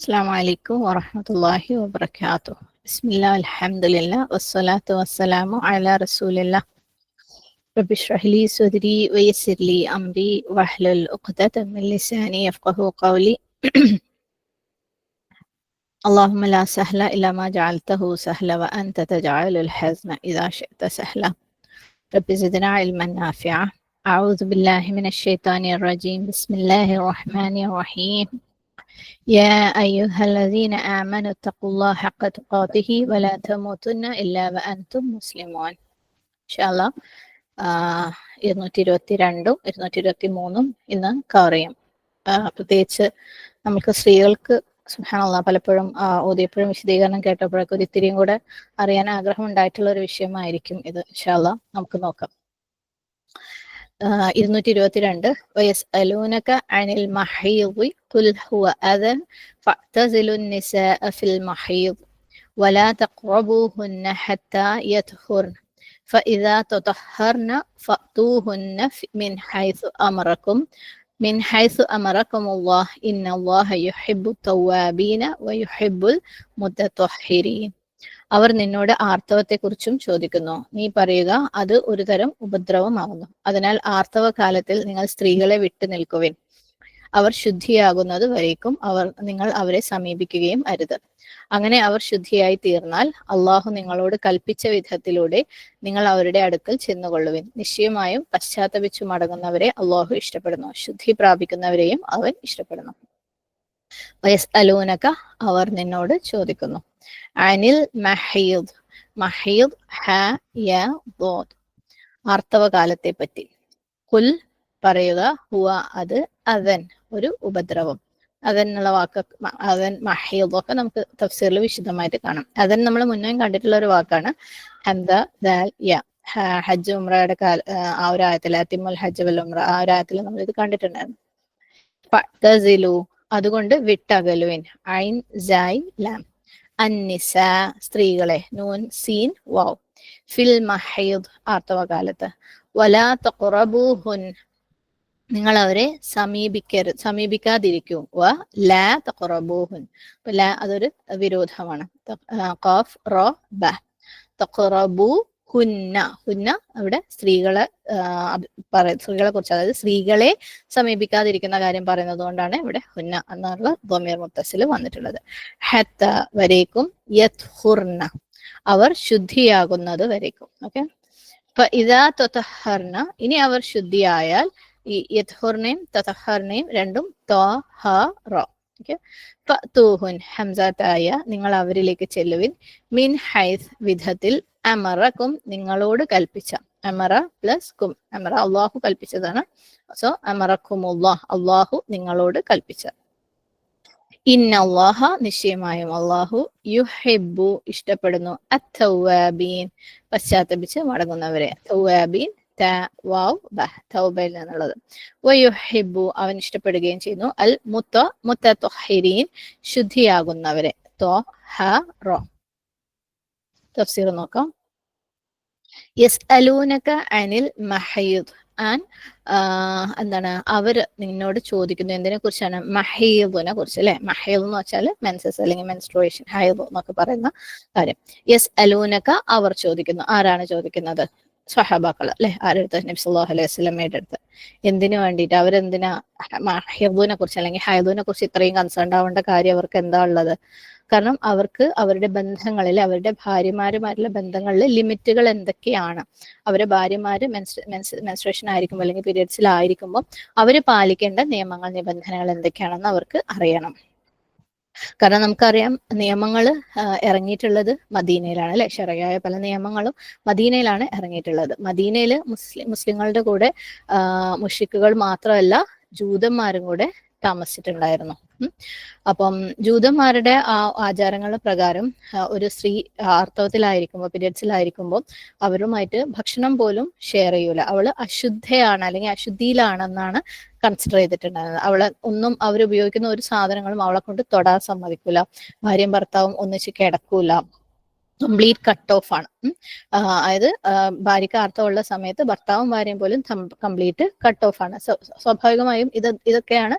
السلام عليكم ورحمة الله وبركاته. بسم الله الحمد لله والصلاة والسلام على رسول الله. رب اشرح لي صدري ويسر لي أمري واحلل عقدة من لساني يفقه قولي. اللهم لا سهل إلا ما جعلته سهلا وأنت تجعل الحزن إذا شئت سهلا. رب زدنا علما نافعا. أعوذ بالله من الشيطان الرجيم. بسم الله الرحمن الرحيم. يا أيها الذين آمنوا اتقوا الله حق تقاته ولا تموتن إلا وأنتم مسلمون. إن شاء الله 222 223 ഇന്ന് കവർ ചെയ്യും. പ്രത്യേകിച്ച് നമുക്ക് സ്ത്രീകൾക്ക് സുബ്ഹാനല്ലാഹ് പലപ്പോഴും ഓതിയപ്പോഴും വിശദീകരണം കേട്ടപ്പോഴൊക്കെ ഒരു ഇത്തിരിയും കൂടെ അറിയാൻ ആഗ്രഹം ഉണ്ടായിട്ടുള്ള ഒരു വിഷയമായിരിക്കും ഇത്. ഇൻഷാ അല്ലാഹ് നമുക്ക് നോക്കാം. 222 ويسألونك عن المحيض قل هو أذى فاعتزلوا النساء في المحيض ولا تقربوهن حتى يطهرن فإذا تطهرن فأتوهن من حيث أمركم الله إن الله يحب التوابين ويحب المتطهرين. അവർ നിന്നോട് ആർത്തവത്തെക്കുറിച്ചും ചോദിക്കുന്നു. നീ പറയുക, അത് ഒരു തരം ഉപദ്രവമാകുന്നു. അതിനാൽ ആർത്തവ കാലത്തിൽ നിങ്ങൾ സ്ത്രീകളെ വിട്ടു നിൽക്കുവിൻ. അവർ ശുദ്ധിയാകുന്നത് വരേക്കും നിങ്ങൾ അവരെ സമീപിക്കുകയും അരുത്. അങ്ങനെ അവർ ശുദ്ധിയായി തീർന്നാൽ അള്ളാഹു നിങ്ങളോട് കൽപ്പിച്ച വിധത്തിലൂടെ നിങ്ങൾ അവരുടെ അടുക്കൽ ചെന്നുകൊള്ളുവിൻ. നിശ്ചയമായും പശ്ചാത്തപിച്ചു മടങ്ങുന്നവരെ അള്ളാഹു ഇഷ്ടപ്പെടുന്നു. ശുദ്ധി പ്രാപിക്കുന്നവരെയും അവൻ ഇഷ്ടപ്പെടുന്നു. വയസ്അലൂനക, അവർ നിന്നോട് ചോദിക്കുന്നു. അനിൽ മഹീദ്, മഹീദ് ഹ യ ദോദ്, ആർത്തവകാലത്തെ പറ്റി. കുൽ, പറയുക, ഹുവ, അത്, അദൻ, ഒരു ഉപദ്രവം. അദൻ എന്നുള്ള വാക്ക്, അദൻ, മഹീദ് ഒക്കെ നമുക്ക് തഫ്സീറിൽ വിശദമായിട്ട് കാണാം. അദൻ നമ്മൾ മുന്നേ കണ്ടിട്ടുള്ള ഒരു വാക്കാണ്. ഹംദ ദാൽ യ, ഹജ്ജ് ഉംറയുടെ ആ ഒരു ആയത്തിൽ, അതിമുൽ ഹജ്ജ് വൽ ഉംറ, ആ ഒരു ആയത്തിൽ നമ്മൾ ഇത് കണ്ടിട്ടുണ്ടായിരുന്നു. ഫഅ്തസിലു, അതുകൊണ്ട് വിട്ടകലുവിൻ. ഐൻ സായ് ലാം. അന്നിസ, സ്ത്രീകളെ. നൂൻ സീൻ വാവ്. ഫിൽ മഹീദ്, ആർത്തവകാലത്ത്. വലാ തഖറബൂഹുൻ, നിങ്ങൾ അവരെ സമീപിക്കാതിരിക്കൂ. വ ലാ തഖറബൂഹുൻ, ലാ അതൊരു വിരോധമാണ്. ഖാഫ് റ ബ. തഖറബൂ ഹുന്ന, ഹുന്ന അവിടെ സ്ത്രീകളെ കുറിച്ച്, അതായത് സ്ത്രീകളെ സമീപിക്കാതിരിക്കുന്ന കാര്യം പറയുന്നത് കൊണ്ടാണ് ഇവിടെ ഹുന്ന എന്നുള്ള ദ്വമീർ മുത്തസിൽ വന്നിട്ടുള്ളത്. ഹത്ത, വരേക്കും. യത്ഹുർന, അവർ ശുദ്ധിയാകുന്നത് വരേക്കും. ഓക്കെ. അപ്പൊ ഇതാ തതഹർന, ഇനി അവർ ശുദ്ധിയായാൽ, ഈ യത്ഹുർനയും തതഹർനയും രണ്ടും ത്വഹറ. ഓക്കെ. ഫഅ്തൂഹുൻ, ഹംസത്തായ, നിങ്ങൾ അവരിലേക്ക് ചെല്ലുവിൻ. മിൻ ഹൈസ്, വിധത്തിൽ. അമറക്കും, നിങ്ങളോട് കൽപ്പിച്ച. അമറ പ്ലസ് കും, അമറ അള്ളാഹു കൽപ്പിച്ചതാണ്. സോ അമറക്കുമുല്ലാഹ്, അള്ളാഹു നിങ്ങളോട് കൽപ്പിച്ച. ഇന്നല്ലാഹ, നിശ്ചയമായും അള്ളാഹു, യുഹിബ്ബു, ഇഷ്ടപ്പെടുന്നു. അത്തൗവാബീൻ, പശ്ചാത്തപിച്ച് മടങ്ങുന്നവരെ. തൗവാബീൻ വാവ് ബ, തൗബയിൽ നിന്നുള്ളത്. വയുഹിബ്ബു, അവൻ ഇഷ്ടപ്പെടുകയും ചെയ്യുന്നു. അൽ മുത്തത്വഹിരീൻ, ശുദ്ധിയാകുന്നവരെ. ത്വഹറ. തഫ്സീർ നോക്കാം. യസ്അലൂനക അനിൽ മഹീദ്, എന്താണ്, അവർ നിന്നോട് ചോദിക്കുന്നു എന്തിനെ കുറിച്ചാണ്? മഹീദിനെ കുറിച്ച്, അല്ലെ? മഹീദ് എന്ന് വെച്ചാൽ മെൻസസ് അല്ലെങ്കിൽ മെൻസ്ട്രുവേഷൻ, ഹൈദ് എന്നൊക്കെ പറയുന്ന കാര്യം. യസ്അലൂനക, അവർ ചോദിക്കുന്നു. ആരാണ് ചോദിക്കുന്നത്? സ്വഹാബാക്കൾ, അല്ലെ? ആരെടുത്ത്? നബി സല്ലല്ലാഹു അലൈഹി വസല്ലമയുടെ അടുത്ത്. എന്തിനു വേണ്ടിയിട്ട്? അവരെന്തിനാ മഹീദിനെ കുറിച്ച് അല്ലെങ്കിൽ ഹൈദിനെ കുറിച്ച് ഇത്രയും കൺസേൺ ആവേണ്ട കാര്യം അവർക്ക് എന്താ ഉള്ളത്? കാരണം അവർക്ക് അവരുടെ ബന്ധങ്ങളിൽ, അവരുടെ ഭാര്യമാരുമായിട്ടുള്ള ബന്ധങ്ങളിൽ ലിമിറ്റുകൾ എന്തൊക്കെയാണ്? അവരുടെ ഭാര്യമാര് മെൻസ്ട്രേഷൻ ആയിരിക്കുമ്പോൾ അല്ലെങ്കിൽ പീരിയഡ്സിലായിരിക്കുമ്പോൾ അവർ പാലിക്കേണ്ട നിയമങ്ങൾ, നിബന്ധനകൾ എന്തൊക്കെയാണെന്ന് അവർക്ക് അറിയണം. കാരണം നമുക്കറിയാം, നിയമങ്ങൾ ഇറങ്ങിയിട്ടുള്ളത് മദീനയിലാണ്, അല്ലെ? ശറയായ പല നിയമങ്ങളും മദീനയിലാണ് ഇറങ്ങിയിട്ടുള്ളത്. മദീനയില് മുസ്ലിങ്ങളുടെ കൂടെ മുശ്രിക്കുകൾ മാത്രമല്ല, ജൂതന്മാരും കൂടെ താമസിച്ചിട്ടുണ്ടായിരുന്നു. അപ്പം ജൂതന്മാരുടെ ആ ആചാരങ്ങളുടെ പ്രകാരം ഒരു സ്ത്രീ ആർത്തവത്തിലായിരിക്കുമ്പോൾ, പീരിയഡ്സിലായിരിക്കുമ്പോൾ അവരുമായിട്ട് ഭക്ഷണം പോലും ഷെയർ ചെയ്യൂല. അവള് അശുദ്ധയാണ് അല്ലെങ്കിൽ അശുദ്ധിയിലാണെന്നാണ് കൺസിഡർ ചെയ്തിട്ടുണ്ടായിരുന്നത്. അവളെ ഒന്നും, അവരുപയോഗിക്കുന്ന ഒരു സാധനങ്ങളും അവളെ കൊണ്ട് തൊടാൻ സമ്മതിക്കൂല. ഭാര്യയും ഭർത്താവും ഒന്നിച്ച് കിടക്കൂല. കംപ്ലീറ്റ് കട്ട് ഓഫ് ആണ്. അതായത് ഭാര്യയ്ക്ക് ആർത്തവമുള്ള സമയത്ത് ഭർത്താവും ഭാര്യയും പോലും കംപ്ലീറ്റ് കട്ട് ഓഫ് ആണ്. സ്വാഭാവികമായും ഇതൊക്കെയാണ്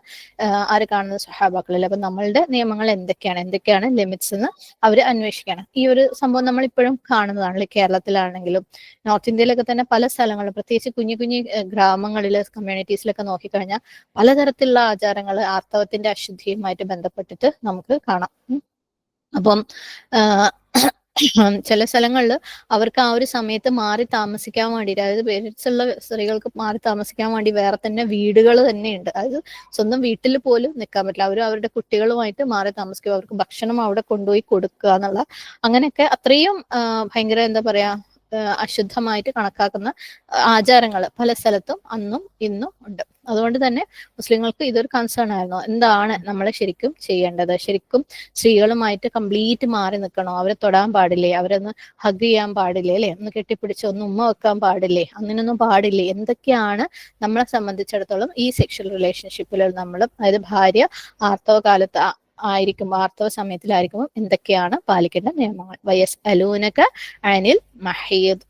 ആര് കാണുന്നത്, സ്വഹാബാക്കളിൽ. അപ്പൊ നമ്മളുടെ നിയമങ്ങൾ എന്തൊക്കെയാണ് ലിമിറ്റ്സ് എന്ന് അവർ അന്വേഷിക്കണം. ഈ ഒരു സംഭവം നമ്മൾ ഇപ്പോഴും കാണുന്നതാണ്. കേരളത്തിലാണെങ്കിലും നോർത്ത് ഇന്ത്യയിലൊക്കെ തന്നെ പല സ്ഥലങ്ങളും, പ്രത്യേകിച്ച് കുഞ്ഞു കുഞ്ഞു ഗ്രാമങ്ങളിൽ, കമ്മ്യൂണിറ്റീസിലൊക്കെ നോക്കിക്കഴിഞ്ഞാൽ പലതരത്തിലുള്ള ആചാരങ്ങൾ ആർത്തവത്തിന്റെ അശുദ്ധിയുമായിട്ട് ബന്ധപ്പെട്ടിട്ട് നമുക്ക് കാണാം. അപ്പം ചില സ്ഥലങ്ങളിൽ അവർക്ക് ആ ഒരു സമയത്ത് മാറി താമസിക്കാൻ വേണ്ടിയിട്ട്, അതായത് പേരൻസ് ഉള്ള സ്ത്രീകൾക്ക് മാറി താമസിക്കാൻ വേണ്ടി വേറെ തന്നെ വീടുകൾ തന്നെയുണ്ട്. അതായത് സ്വന്തം വീട്ടിൽ പോലും നിൽക്കാൻ പറ്റില്ല. അവർ അവരുടെ കുട്ടികളുമായിട്ട് മാറി താമസിക്കുക, അവർക്ക് ഭക്ഷണം അവിടെ കൊണ്ടുപോയി കൊടുക്കുക എന്നുള്ള, അങ്ങനെയൊക്കെ അത്രയും ഭയങ്കര എന്താ പറയാ അശുദ്ധമായിട്ട് കണക്കാക്കുന്ന ആചാരങ്ങൾ പല സ്ഥലത്തും അന്നും ഇന്നും ഉണ്ട്. അതുകൊണ്ട് തന്നെ മുസ്ലിങ്ങൾക്ക് ഇതൊരു കൺസേൺ ആയിരുന്നു. എന്താണ് നമ്മൾ ശരിക്കും ചെയ്യേണ്ടത്? ശരിക്കും സ്ത്രീകളുമായിട്ട് കംപ്ലീറ്റ് മാറി നിൽക്കണോ? അവരെ തൊടാൻ പാടില്ലേ? അവരൊന്ന് ഹഗ് ചെയ്യാൻ പാടില്ലേ? അല്ലെ, ഒന്ന് കെട്ടിപ്പിടിച്ച് ഒന്ന് ഉമ്മ വെക്കാൻ പാടില്ലേ? അങ്ങനെയൊന്നും പാടില്ലേ? എന്തൊക്കെയാണ് നമ്മളെ സംബന്ധിച്ചിടത്തോളം ഈ സെക്ഷൽ റിലേഷൻഷിപ്പിൽ നമ്മൾ, അതായത് ഭാര്യ ആർത്തവ കാലത്ത് ആർത്തവ സമയത്തിലായിരിക്കുമ്പോൾ എന്തൊക്കെയാണ് പാലിക്കേണ്ട നിയമങ്ങൾ? വയസ്അലൂനക അനിൽ മഹീദ്.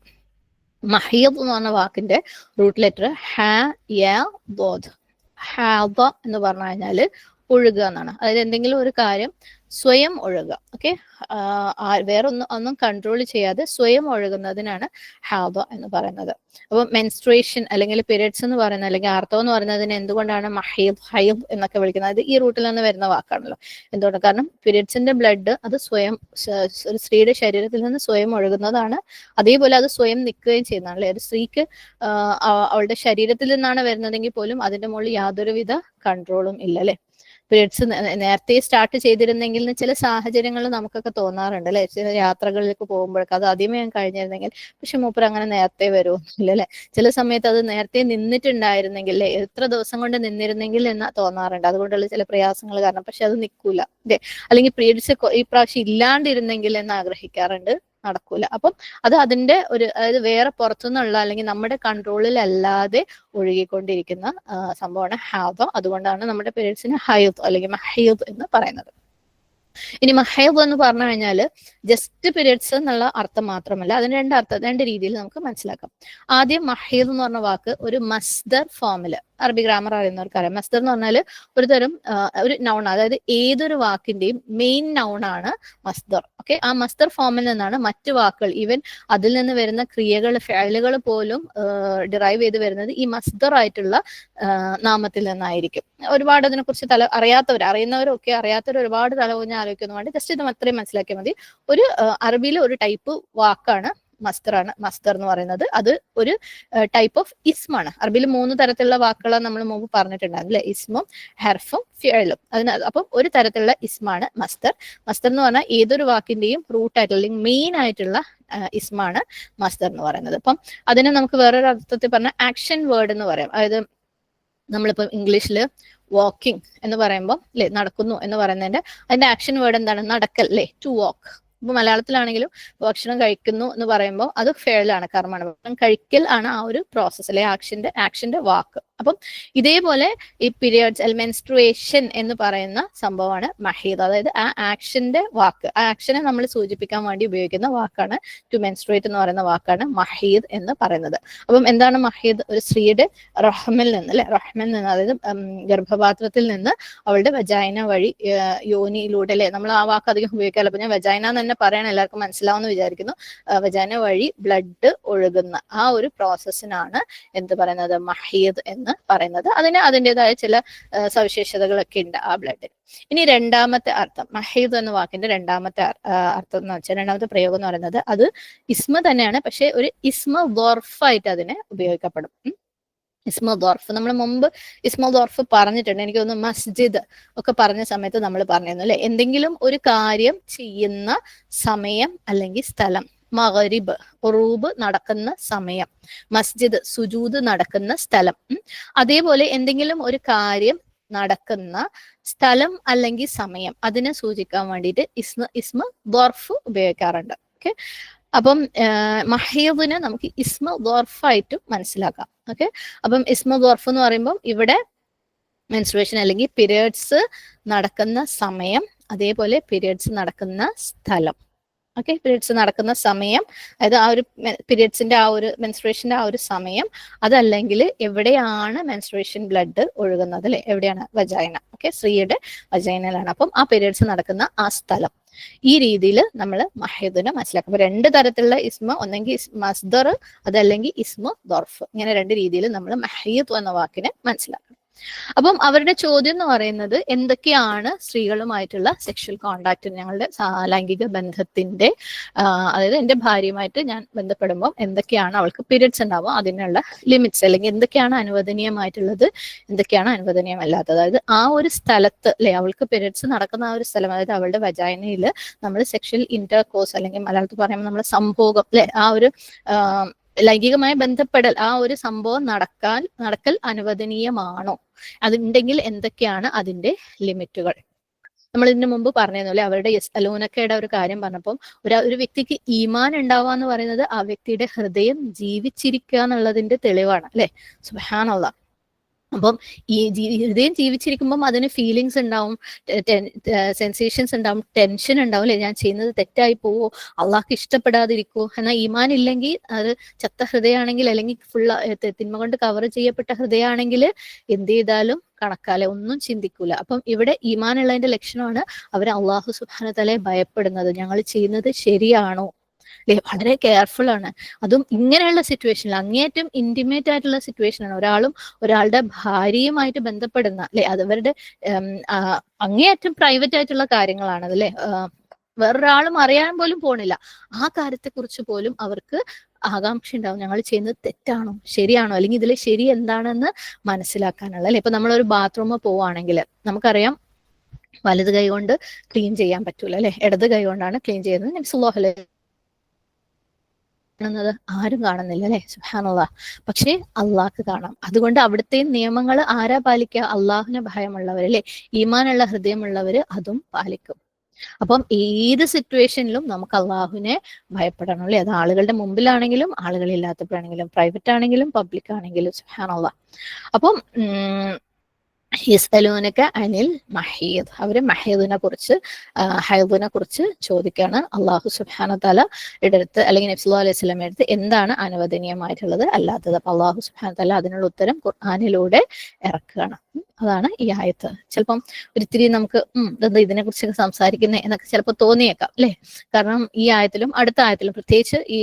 മഹീദ് എന്ന് പറഞ്ഞ വാക്കിന്റെ റൂട്ട് ലെറ്റർ ഹാദ എന്ന് പറഞ്ഞു കഴിഞ്ഞാല് ഒഴുകുക എന്നാണ്. അതായത് എന്തെങ്കിലും ഒരു കാര്യം സ്വയം ഒഴുകുക. ഓക്കെ, വേറെ ഒന്നും കൺട്രോൾ ചെയ്യാതെ സ്വയം ഒഴുകുന്നതിനാണ് ഹാദ എന്ന് പറയുന്നത്. അപ്പൊ മെൻസ്ട്രേഷൻ അല്ലെങ്കിൽ പീരിയഡ്സ് എന്ന് പറയുന്നത്, അല്ലെങ്കിൽ ആർത്തവം എന്ന് പറയുന്നതിന് എന്തുകൊണ്ടാണ് ഹൈദ് എന്നൊക്കെ വിളിക്കുന്നത്? അത് ഈ റൂട്ടിൽ നിന്ന് വരുന്ന വാക്കാണല്ലോ. എന്തുകൊണ്ട്? കാരണം പീരിയഡ്സിന്റെ ബ്ലഡ് അത് സ്വയം ഒരു സ്ത്രീയുടെ ശരീരത്തിൽ നിന്ന് സ്വയം ഒഴുകുന്നതാണ്. അതേപോലെ അത് സ്വയം നിൽക്കുകയും ചെയ്യുന്നതാണ്. അല്ലെ, ഒരു സ്ത്രീക്ക് അവളുടെ ശരീരത്തിൽ നിന്നാണ് വരുന്നതെങ്കിൽ പോലും അതിന്റെ മുകളിൽ യാതൊരുവിധ കൺട്രോളും ഇല്ല. അല്ലെ, പീരിയഡ്സ് നേരത്തെ സ്റ്റാർട്ട് ചെയ്തിരുന്നെങ്കിൽ ചില സാഹചര്യങ്ങൾ നമുക്കൊക്കെ തോന്നാറുണ്ട്. അല്ലെ, ചില യാത്രകളിലേക്ക് പോകുമ്പോഴൊക്കെ അത് ആദ്യമേ ഞാൻ കഴിഞ്ഞിരുന്നെങ്കിൽ, പക്ഷെ മൂപ്പർ അങ്ങനെ നേരത്തെ വരുമില്ല. അല്ലെ, ചില സമയത്ത് അത് നേരത്തെ നിന്നിട്ടുണ്ടായിരുന്നെങ്കിൽ, അല്ലെ, എത്ര ദിവസം കൊണ്ട് നിന്നിരുന്നെങ്കിൽ എന്ന് തോന്നാറുണ്ട്. അതുകൊണ്ടുള്ള ചില പ്രയാസങ്ങൾ കാരണം. പക്ഷെ അത് നിൽക്കൂല. അല്ലെ, അല്ലെങ്കിൽ പീരിയഡ്സ് ഈ പ്രാവശ്യം ഇല്ലാണ്ടിരുന്നെങ്കിൽ എന്ന് ആഗ്രഹിക്കാറുണ്ട്. നടക്കൂല. അപ്പം അത് അതിന്റെ ഒരു, അതായത് വേറെ പുറത്തുനിന്നുള്ള അല്ലെങ്കിൽ നമ്മുടെ കൺട്രോളിൽ അല്ലാതെ ഒഴുകിക്കൊണ്ടിരിക്കുന്ന സംഭവമാണ് ഹാദ. അതുകൊണ്ടാണ് നമ്മുടെ പീരിയഡ്സിന് ഹൈദ് അല്ലെങ്കിൽ മഹീദ് എന്ന് പറയുന്നത്. ഇനി മഹീദ് എന്ന് പറഞ്ഞു കഴിഞ്ഞാൽ ജസ്റ്റ് പീരിയഡ്സ് എന്നുള്ള അർത്ഥം മാത്രമല്ല, അതിന് രണ്ട് രീതിയിൽ നമുക്ക് മനസ്സിലാക്കാം. ആദ്യം മഹീദ് എന്ന് പറഞ്ഞ വാക്ക് ഒരു മസ്ദർ ഫോമില്, അറബി ഗ്രാമർ അറിയുന്നവർക്കറിയാം. മസ്ദർ എന്ന് പറഞ്ഞാൽ ഒരു തരം ഒരു നൗൺ, അതായത് ഏതൊരു വാക്കിന്റെയും മെയിൻ നൗൺ ആണ് മസ്ദർ. ഓക്കെ, ആ മസ്ദർ ഫോമിൽ നിന്നാണ് മറ്റു വാക്കുകൾ, ഈവൻ അതിൽ നിന്ന് വരുന്ന ക്രിയകൾ, ഫഅലുകൾ പോലും ഡിറൈവ് ചെയ്ത് വരുന്നത് ഈ മസ്ദർ ആയിട്ടുള്ള നാമത്തിൽ നിന്നായിരിക്കും. ഒരുപാട് അതിനെക്കുറിച്ച് അറിയുന്നവരൊക്കെ, അറിയാത്തവർ ഒരുപാട് തലകുഞ്ഞ് ആലോചിക്കുന്നതുകൊണ്ട് ജസ്റ്റ് ഇത് അത്രയും മനസ്സിലാക്കിയാൽ മതി. ഒരു അറബിയിലെ ഒരു ടൈപ്പ് വാക്കാണ് മസ്ദറാണ്. മസ്ദർ എന്ന് പറയുന്നത് അത് ഒരു ടൈപ്പ് ഓഫ് ഇസ്മാണ്. അറബിയിൽ 3 തരത്തിലുള്ള വാക്കുകളാണ് നമ്മൾ മുമ്പ് പറഞ്ഞിട്ടുണ്ടായിരുന്നു, അല്ലെ, ഇസ്മും ഹർഫും ഫിഅലും. അപ്പം ഒരു തരത്തിലുള്ള ഇസ്മാണ് മസ്ദർ. മസ്ദർ എന്ന് പറഞ്ഞാൽ ഏതൊരു വാക്കിന്റെയും റൂട്ടായിട്ടുള്ള അല്ലെങ്കിൽ മെയിൻ ആയിട്ടുള്ള ഇസ്മാണ് മസ്ദർ എന്ന് പറയുന്നത്. അപ്പം അതിനെ നമുക്ക് വേറൊരു അർത്ഥത്തിൽ പറഞ്ഞാൽ ആക്ഷൻ വേർഡ് എന്ന് പറയാം. അതായത് നമ്മളിപ്പം ഇംഗ്ലീഷിൽ വാക്കിംഗ് എന്ന് പറയുമ്പോൾ, അല്ലെ, നടക്കുന്നു എന്ന് പറയുന്നതിന്റെ അതിന്റെ ആക്ഷൻ വേർഡ് എന്താണ്? നടക്കൽ, അല്ലെ, ടു വാക്ക്. ഇപ്പൊ മലയാളത്തിലാണെങ്കിലും ഭക്ഷണം കഴിക്കുന്നു എന്ന് പറയുമ്പോൾ അത് ഫേലാണ്, കർമ്മമാണ്. ഭക്ഷണം കഴിക്കൽ ആണ് ആ ഒരു പ്രോസസ്, അല്ലെ, ആക്ഷന്റെ വാക്ക്. അപ്പം ഇതേപോലെ ഈ പീരിയഡ്സ്, മെൻസ്ട്രുവേഷൻ എന്ന് പറയുന്ന സംഭവമാണ് മഹീദ്. അതായത് ആ ആക്ഷന്റെ വാക്ക്, ആ ആക്ഷനെ നമ്മൾ സൂചിപ്പിക്കാൻ വേണ്ടി ഉപയോഗിക്കുന്ന വാക്കാണ്, ടു മെൻസ്ട്രുവേറ്റ് എന്ന് പറയുന്ന വാക്കാണ് മഹീദ് എന്ന് പറയുന്നത്. അപ്പം എന്താണ് മഹീദ്? ഒരു സ്ത്രീയുടെ റഹ്മിൽ നിന്ന്, അല്ലെ, റഹ്മിൽ നിന്ന്, അതായത് ഗർഭപാത്രത്തിൽ നിന്ന് അവളുടെ വജൈന വഴി യോനിയിലൂടെ, അല്ലെ, നമ്മൾ ആ വാക്ക് അധികം ഉപയോഗിക്കാറില്ല. അപ്പൊ ഞാൻ വജൈന എന്ന് തന്നെ പറയണം, എല്ലാവർക്കും മനസ്സിലാവുമെന്ന് വിചാരിക്കുന്നു. വജൈന വഴി ബ്ലഡ് ഒഴുകുന്ന ആ ഒരു പ്രോസസ്സിനാണ് എന്ത് പറയുന്നത്? മഹീദ് എന്ന് പറയുന്നത്. അതിൻ്റെതായ ചില സവിശേഷതകളൊക്കെ ഉണ്ട് ആ ബ്ലഡിന്. ഇനി രണ്ടാമത്തെ അർത്ഥം, മഹീദ് എന്ന വാക്കിന്റെ രണ്ടാമത്തെ അർത്ഥം എന്ന് വെച്ചാൽ, രണ്ടാമത്തെ പ്രയോഗം എന്ന് പറയുന്നത് അത് ഇസ്മ തന്നെയാണ്, പക്ഷെ ഒരു ഇസ്മ ദോർഫായിട്ട് അതിനെ ഉപയോഗിക്കപ്പെടും. ഇസ്മ ദോർഫ് നമ്മൾ മുമ്പ് ഇസ്മ ദോർഫ് പറഞ്ഞിട്ടുണ്ട്. എനിക്ക് തോന്നുന്നു മസ്ജിദ് ഒക്കെ പറഞ്ഞ സമയത്ത് നമ്മൾ പറഞ്ഞിരുന്നു, അല്ലെ, എന്തെങ്കിലും ഒരു കാര്യം ചെയ്യുന്ന സമയം അല്ലെങ്കിൽ സ്ഥലം. മഗ്രിബ്, ഉറൂബ് നടക്കുന്ന സമയം. മസ്ജിദ്, സുജൂദ് നടക്കുന്ന സ്ഥലം. അതേപോലെ എന്തെങ്കിലും ഒരു കാര്യം നടക്കുന്ന സ്ഥലം അല്ലെങ്കിൽ സമയം, അതിനെ സൂചിക്കാൻ വേണ്ടിയിട്ട് ഇസ്മ ദോർഫ് ഉപയോഗിക്കാറുണ്ട്. ഓക്കെ, അപ്പം മഹീദിനെ നമുക്ക് ഇസ്മ ദോർഫായിട്ടും മനസ്സിലാക്കാം. ഓക്കെ, അപ്പം ഇസ്മ ദോർഫ് എന്ന് പറയുമ്പോൾ ഇവിടെ മെൻസ്ട്രുവേഷൻ അല്ലെങ്കിൽ പീരിയഡ്സ് നടക്കുന്ന സമയം, അതേപോലെ പീരിയഡ്സ് നടക്കുന്ന സ്ഥലം. ഓക്കെ, പീരിയഡ്സ് നടക്കുന്ന സമയം, അതായത് ആ ഒരു പീരിയഡ്സിന്റെ ആ ഒരു മെൻസ്ട്രേഷന്റെ ആ ഒരു സമയം, അതല്ലെങ്കിൽ എവിടെയാണ് മെൻസ്ട്രേഷൻ ബ്ലഡ് ഒഴുകുന്നത് അല്ലെ, എവിടെയാണ് വജൈന, ഓക്കെ, സ്ത്രീയുടെ വജൈനയിലാണ്, അപ്പം ആ പീരിയഡ്സ് നടക്കുന്ന ആ സ്ഥലം. ഈ രീതിയിൽ നമ്മൾ മഹീദിനെ മനസ്സിലാക്കും. അപ്പൊ രണ്ട് തരത്തിലുള്ള ഇസ്മ, ഒന്നെങ്കിൽ മസ്ദർ, അതല്ലെങ്കിൽ ഇസ്മു ദർഫ്, ഇങ്ങനെ രണ്ട് രീതിയിൽ നമ്മൾ മഹീദ് എന്ന വാക്കിനെ മനസ്സിലാക്കണം. അപ്പം അവരുടെ ചോദ്യം എന്ന് പറയുന്നത് എന്തൊക്കെയാണ് സ്ത്രീകളുമായിട്ടുള്ള സെക്ഷൽ കോണ്ടാക്ട്, ഞങ്ങളുടെ ലൈംഗിക ബന്ധത്തിന്റെ, അതായത് എന്റെ ഭാര്യയുമായിട്ട് ഞാൻ ബന്ധപ്പെടുമ്പോൾ എന്തൊക്കെയാണ് അവൾക്ക് പീരിയഡ്സ് ഉണ്ടാവും, അതിനുള്ള ലിമിറ്റ്സ്, അല്ലെങ്കിൽ എന്തൊക്കെയാണ് അനുവദനീയമായിട്ടുള്ളത്, എന്തൊക്കെയാണ് അനുവദനീയമല്ലാത്തത്. അതായത് ആ ഒരു സ്ഥലത്ത് അല്ലെ, അവൾക്ക് പീരിയഡ്സ് നടക്കുന്ന ആ ഒരു സ്ഥലം, അതായത് അവളുടെ വജൈനയിൽ നമ്മൾ സെക്ഷൽ ഇന്റർകോഴ്സ്, അല്ലെങ്കിൽ മലയാളത്തിൽ പറയുമ്പോൾ നമ്മൾ സംഭോഗം അല്ലെ, ആ ഒരു ലൈംഗികമായ ബന്ധപ്പെടൽ, ആ ഒരു സംഭവം നടക്കൽ അനുവദനീയമാണോ, അതുണ്ടെങ്കിൽ എന്തൊക്കെയാണ് അതിന്റെ ലിമിറ്റുകൾ. നമ്മൾ ഇതിനു മുമ്പ് പറഞ്ഞിരുന്നു അല്ലെ, അവരുടെ അലൂനക്കയുടെ ഒരു കാര്യം പറഞ്ഞപ്പോൾ, ഒരു വ്യക്തിക്ക് ഈമാൻ ഉണ്ടാവുക എന്ന് പറയുന്നത് ആ വ്യക്തിയുടെ ഹൃദയം ജീവിച്ചിരിക്കുക എന്നുള്ളതിന്റെ തെളിവാണ് അല്ലെ. സുബ്ഹാനല്ലാഹ്. അപ്പം ഈ ഹൃദയം ജീവിച്ചിരിക്കുമ്പം അതിന് ഫീലിങ്സ് ഉണ്ടാവും, സെൻസേഷൻസ് ഉണ്ടാവും, ടെൻഷൻ ഉണ്ടാവും അല്ലെ, ഞാൻ ചെയ്യുന്നത് തെറ്റായി പോവോ, അള്ളാഹ്ക്ക് ഇഷ്ടപ്പെടാതിരിക്കുവോ. എന്നാൽ ഈമാൻ ഇല്ലെങ്കിൽ, അത് ചത്ത ഹൃദയമാണെങ്കിൽ, അല്ലെങ്കിൽ തിന്മ കൊണ്ട് കവർ ചെയ്യപ്പെട്ട ഹൃദയമാണെങ്കിൽ എന്ത് ചെയ്താലും കണക്കാലെ, ഒന്നും ചിന്തിക്കൂല. അപ്പം ഇവിടെ ഈമാൻ ഉള്ളതിന്റെ ലക്ഷണമാണ് അവർ അള്ളാഹു സുബ്ഹാനഹു വ തആലയെ ഭയപ്പെടുന്നത്, ഞങ്ങൾ ചെയ്യുന്നത് ശരിയാണോ അല്ലെ, വളരെ കെയർഫുൾ ആണ്. അതും ഇങ്ങനെയുള്ള സിറ്റുവേഷനിൽ, അങ്ങേയറ്റം ഇന്റിമേറ്റ് ആയിട്ടുള്ള സിറ്റുവേഷനാണ്, ഒരാളുടെ ഭാര്യയുമായിട്ട് ബന്ധപ്പെടുന്ന അല്ലെ, അതവരുടെ അങ്ങേയറ്റം പ്രൈവറ്റ് ആയിട്ടുള്ള കാര്യങ്ങളാണ് അല്ലെ, വേറൊരാളും അറിയാൻ പോലും പോണില്ല. ആ കാര്യത്തെക്കുറിച്ച് പോലും അവർക്ക് ആകാംക്ഷ ഉണ്ടാവും, ഞങ്ങൾ ചെയ്യുന്നത് തെറ്റാണോ ശരിയാണോ, അല്ലെങ്കിൽ ഇതിൽ ശരി എന്താണെന്ന് മനസ്സിലാക്കാനുള്ള അല്ലെ. ഇപ്പൊ നമ്മളൊരു ബാത്റൂമിൽ പോവുകയാണെങ്കിൽ നമുക്കറിയാം വലത് കൈ കൊണ്ട് ക്ലീൻ ചെയ്യാൻ പറ്റൂല അല്ലെ, ഇടത് കൈ കൊണ്ടാണ് ക്ലീൻ ചെയ്യുന്നത്. നബി സല്ലല്ലാഹു അലൈഹി കാണുന്നത് ആരും കാണുന്നില്ല അല്ലെ, സുബ്ഹാനല്ലാഹ്. പക്ഷേ അള്ളാഹ്ക്ക് കാണാം. അതുകൊണ്ട് അവിടുത്തെ നിയമങ്ങൾ ആരാ പാലിക്കുക, അള്ളാഹുവിനെ ഭയമുള്ളവർ അല്ലെ, ഈമാനുള്ള ഹൃദയമുള്ളവര് അതും പാലിക്കും. അപ്പം ഏത് സിറ്റുവേഷനിലും നമുക്ക് അള്ളാഹുവിനെ ഭയപ്പെടണം അല്ലെ, അത് ആളുകളുടെ മുമ്പിലാണെങ്കിലും ആളുകളില്ലാത്തപ്പോഴാണെങ്കിലും, പ്രൈവറ്റ് ആണെങ്കിലും പബ്ലിക് ആണെങ്കിലും. സുബ്ഹാനല്ലാഹ്. അപ്പം യസ്അലൂനക അനിൽ മഹീദ്, അവര് മഹീദിനെ കുറിച്ച്, ഹൈദിനെ കുറിച്ച് ചോദിക്കാണ്. അള്ളാഹു സുബ്ഹാനഹു തആല അടുത്ത്, അല്ലെങ്കിൽ നബി സല്ലല്ലാഹു അലൈഹി വസല്ലം അടുത്ത് എന്താണ് അനുവദനീയമായിട്ടുള്ളത്, അല്ലാത്തത്. അപ്പൊ അള്ളാഹു സുബ്ഹാനഹു തആല അതിനുള്ള ഉത്തരം ഖുർആനിലൂടെ ഇറക്കുകയാണ്. അതാണ് ഈ ആയത്ത്. ചിലപ്പം ഒരിത്തിരി നമുക്ക് ഇതെന്താ ഇതിനെ കുറിച്ചൊക്കെ സംസാരിക്കുന്നേ എന്നൊക്കെ ചിലപ്പോൾ തോന്നിയേക്കാം അല്ലെ. കാരണം ഈ ആയത്തിലും അടുത്ത ആയത്തിലും പ്രത്യേകിച്ച് ഈ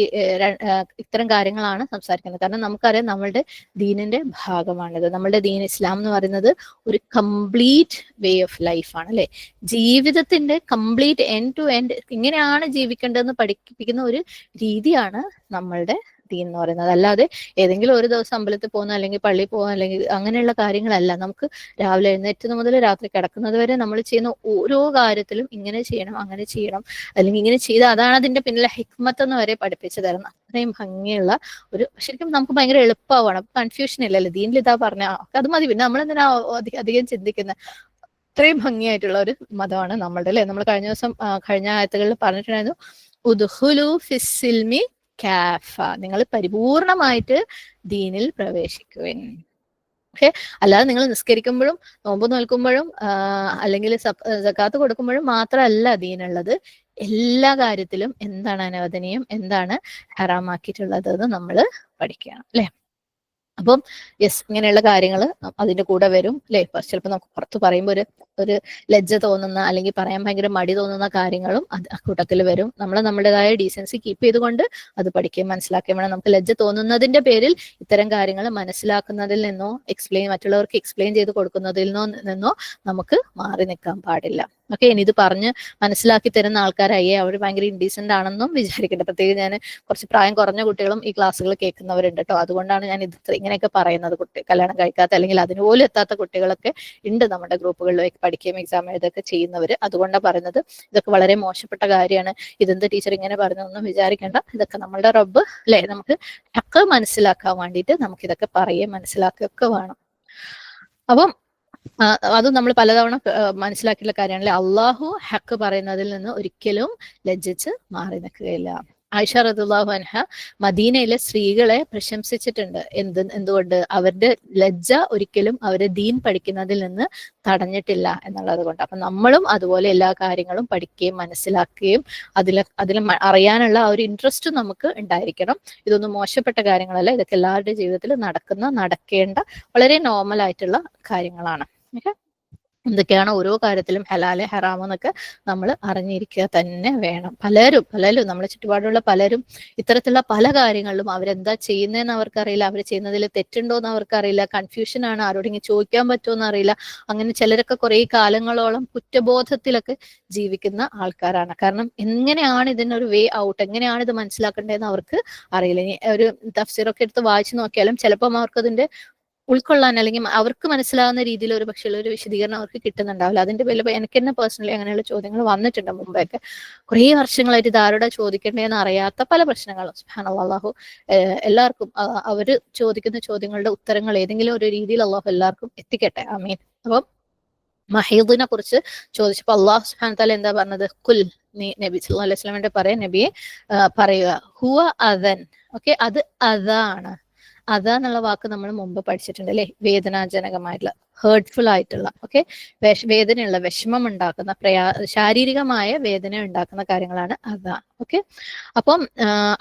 ഇത്തരം കാര്യങ്ങളാണ് സംസാരിക്കുന്നത്. കാരണം നമുക്കറിയാം നമ്മളുടെ ദീനിന്റെ ഭാഗമാണിത്. നമ്മളുടെ ദീൻ ഇസ്ലാം എന്ന് പറയുന്നത് ഒരു കംപ്ലീറ്റ് വേ ഓഫ് ലൈഫാണ് അല്ലെ. ജീവിതത്തിന്റെ കംപ്ലീറ്റ് എൻഡ് ടു എൻഡ് ഇങ്ങനെയാണ് ജീവിക്കേണ്ടതെന്ന് പഠിപ്പിക്കുന്ന ഒരു രീതിയാണ് നമ്മളുടെ ദീൻ എന്ന് പറയുന്നത്. അല്ലാതെ ഏതെങ്കിലും ഒരു ദിവസം അമ്പലത്തിൽ പോകുന്ന, അല്ലെങ്കിൽ പള്ളിയിൽ പോകുക, അല്ലെങ്കിൽ അങ്ങനെയുള്ള കാര്യങ്ങളല്ല. നമുക്ക് രാവിലെ എഴുന്നേറ്റത് മുതൽ രാത്രി കിടക്കുന്നത് വരെ നമ്മൾ ചെയ്യുന്ന ഓരോ കാര്യത്തിലും ഇങ്ങനെ ചെയ്യണം, അങ്ങനെ ചെയ്യണം, അല്ലെങ്കിൽ ഇങ്ങനെ ചെയ്ത് അതാണ് അതിന്റെ പിന്നിലെ ഹിക്മത്ത് എന്ന് വരെ പഠിപ്പിച്ചു തരണം. അത്രയും ഭംഗിയുള്ള ഒരു, ശരിക്കും നമുക്ക് ഭയങ്കര എളുപ്പമാണ്. കൺഫ്യൂഷൻ ഇല്ലല്ലോ, ദീനിൽ ഇതാ പറഞ്ഞ അത് മതി, പിന്നെ നമ്മളെന്തിനാ അധികം ചിന്തിക്കുന്നത്. അത്രയും ഭംഗിയായിട്ടുള്ള ഒരു മതമാണ് നമ്മളുടെ അല്ലെ. നമ്മൾ കഴിഞ്ഞ ദിവസം കഴിഞ്ഞ ആയത്തുകളിൽ പറഞ്ഞിട്ടുണ്ടായിരുന്നു, ഉദ്ഖുലു ഫിസ്സിൽമി കാഫ, നിങ്ങൾ പരിപൂർണമായിട്ട് ദീനിൽ പ്രവേശിക്കുവിൻ. ഓക്കെ, അല്ലാതെ നിങ്ങൾ നിസ്കരിക്കുമ്പോഴും നോമ്പ് നോൽക്കുമ്പോഴും അല്ലെങ്കിൽ സക്കാത്ത് കൊടുക്കുമ്പോഴും മാത്രമല്ല ദീനുള്ളത്. എല്ലാ കാര്യത്തിലും എന്താണ് അനുവദനീയം, എന്താണ് ഹറാമാക്കിയിട്ടുള്ളത് എന്ന് നമ്മൾ പഠിക്കണം അല്ലെ. അപ്പം യെസ്, ഇങ്ങനെയുള്ള കാര്യങ്ങൾ അതിന്റെ കൂടെ വരും അല്ലെ. ചിലപ്പോൾ നമുക്ക് പുറത്ത് പറയുമ്പോൾ ഒരു ലജ്ജ തോന്നുന്ന, അല്ലെങ്കിൽ പറയാൻ ഭയങ്കര മടി തോന്നുന്ന കാര്യങ്ങളും അത് കൂട്ടത്തിൽ വരും. നമ്മൾ നമ്മുടേതായ ഡീസൻസി കീപ്പ് ചെയ്തുകൊണ്ട് അത് പഠിക്കുകയും മനസ്സിലാക്കുകയും വേണം. നമുക്ക് ലജ്ജ തോന്നുന്നതിന്റെ പേരിൽ ഇത്തരം കാര്യങ്ങൾ മനസ്സിലാക്കുന്നതിൽ നിന്നോ മറ്റുള്ളവർക്ക് എക്സ്പ്ലെയിൻ ചെയ്ത് കൊടുക്കുന്നതിൽ നിന്നോ നമുക്ക് മാറി നിൽക്കാൻ പാടില്ല. ഓക്കെ, ഇനി ഇത് പറഞ്ഞ് മനസ്സിലാക്കി തരുന്ന ആൾക്കാരായി അവർ ഭയങ്കര ഇൻഡീസെന്റ് ആണെന്നും വിചാരിക്കട്ടെ. പ്രത്യേകിച്ച് ഞാൻ കുറച്ച് പ്രായം കുറഞ്ഞ കുട്ടികളും ഈ ക്ലാസ്സുകൾ കേൾക്കുന്നവരുണ്ട് കേട്ടോ. അതുകൊണ്ടാണ് ഞാൻ ഇത് ഇങ്ങനെയൊക്കെ പറയുന്നത്. കല്യാണം കഴിക്കാത്ത, അല്ലെങ്കിൽ അതിനുപോലും എത്താത്ത കുട്ടികളൊക്കെ ഉണ്ട് നമ്മുടെ ഗ്രൂപ്പുകളിൽ പഠിക്കുകയും എക്സാം എഴുതൊക്കെ ചെയ്യുന്നവര്. അതുകൊണ്ടാണ് പറയുന്നത്. ഇതൊക്കെ വളരെ മോശപ്പെട്ട കാര്യമാണ്. ഇതെന്ത് ടീച്ചർ ഇങ്ങനെ പറഞ്ഞൊന്നും വിചാരിക്കേണ്ട. ഇതൊക്കെ നമ്മളുടെ റബ്ബ് അല്ലെ, നമുക്ക് ഹക്ക് മനസ്സിലാക്കാൻ വേണ്ടിയിട്ട് നമുക്ക് ഇതൊക്കെ പറയുകയും മനസ്സിലാക്കുകയൊക്കെ വേണം. അപ്പം അത് നമ്മൾ പലതവണ മനസ്സിലാക്കിയുള്ള കാര്യമാണല്ലേ. അള്ളാഹു ഹക്ക് പറയുന്നതിൽ നിന്ന് ഒരിക്കലും ലജ്ജിച്ച് മാറി നിൽക്കുകയില്ല. ആയിഷ റളിയല്ലാഹു അൻഹ മദീനയിലെ സ്ത്രീകളെ പ്രശംസിച്ചിട്ടുണ്ട്. എന്തുകൊണ്ട്? അവരുടെ ലജ്ജ ഒരിക്കലും അവരെ ദീൻ പഠിക്കുന്നതിൽ നിന്ന് തടഞ്ഞിട്ടില്ല എന്നുള്ളത് കൊണ്ട്. അപ്പൊ നമ്മളും അതുപോലെ എല്ലാ കാര്യങ്ങളും പഠിക്കുകയും മനസ്സിലാക്കുകയും അതിൽ അറിയാനുള്ള ആ ഒരു ഇൻട്രസ്റ്റും നമുക്ക് ഉണ്ടായിരിക്കണം. ഇതൊന്നും മോശപ്പെട്ട കാര്യങ്ങളല്ല, ഇതൊക്കെ എല്ലാവരുടെ ജീവിതത്തിൽ നടക്കേണ്ട വളരെ നോർമൽ ആയിട്ടുള്ള കാര്യങ്ങളാണ്. ഓക്കെ, എന്തൊക്കെയാണ് ഓരോ കാര്യത്തിലും ഹലാല് ഹറാമ് എന്നൊക്കെ നമ്മൾ അറിഞ്ഞിരിക്കുക തന്നെ വേണം. പലരും നമ്മളെ ചുറ്റുപാടുള്ള പലരും ഇത്തരത്തിലുള്ള പല കാര്യങ്ങളിലും അവരെന്താ ചെയ്യുന്നതെന്ന് അവർക്കറിയില്ല, അവർ ചെയ്യുന്നതിൽ തെറ്റുണ്ടോന്ന് അവർക്കറിയില്ല, കൺഫ്യൂഷനാണ്, ആരോടെങ്കിലും ചോദിക്കാൻ പറ്റുമോന്ന് അറിയില്ല. അങ്ങനെ ചിലരൊക്കെ കുറെ കാലങ്ങളോളം കുറ്റബോധത്തിലൊക്കെ ജീവിക്കുന്ന ആൾക്കാരാണ്. കാരണം എങ്ങനെയാണ് ഇതിനൊരു വേ ഔട്ട്, എങ്ങനെയാണ് ഇത് മനസ്സിലാക്കേണ്ടതെന്ന് അവർക്ക് അറിയില്ല. ഇനി ഒരു തഫ്സീറൊക്കെ എടുത്ത് വായിച്ചു നോക്കിയാലും ചിലപ്പം അവർക്കതിന്റെ ഉൾക്കൊള്ളാൻ അല്ലെങ്കിൽ അവർക്ക് മനസ്സിലാവുന്ന രീതിയിൽ ഒരു പക്ഷേ ഒരു വിശദീകരണം അവർക്ക് കിട്ടുന്നുണ്ടാവില്ല. അതിന്റെ പേരിൽ എനിക്ക് തന്നെ പേഴ്സണലി അങ്ങനെയുള്ള ചോദ്യങ്ങൾ വന്നിട്ടുണ്ട് മുമ്പൊക്കെ. കുറേ വർഷങ്ങളായിട്ട് ഇത് ആരോടാ ചോദിക്കേണ്ടതെന്ന് അറിയാത്ത പല പ്രശ്നങ്ങളും. സുബ്ഹാനല്ലാഹ്, അല്ലാഹു എല്ലാവർക്കും അവര് ചോദിക്കുന്ന ചോദ്യങ്ങളുടെ ഉത്തരങ്ങൾ ഏതെങ്കിലും ഒരു രീതിയിൽ അല്ലാഹു എല്ലാവർക്കും എത്തിക്കട്ടെ. ആമീൻ. അപ്പം മഹീദിനെ കുറിച്ച് ചോദിച്ചപ്പോൾ അല്ലാഹു സുബ്ഹാനഹു വതആല എന്താ പറഞ്ഞത്? കുൽ, നീ നബി സല്ലല്ലാഹു അലൈഹി വസല്ലമയുടെ നബിയെ പറയുക, ഹുവ അദൻ. ഓക്കെ, അത് അതാണ്. എന്നുള്ള വാക്ക് നമ്മൾ മുമ്പ് പഠിച്ചിട്ടുണ്ട് അല്ലെ? വേദനാജനകമായിട്ടുള്ള, ഹേർട്ട്ഫുൾ ആയിട്ടുള്ള, ഓക്കെ, വേദനയുള്ള, വിഷമം ഉണ്ടാക്കുന്ന, ശാരീരികമായ വേദന ഉണ്ടാക്കുന്ന കാര്യങ്ങളാണ് അതാ. ഓക്കെ, അപ്പം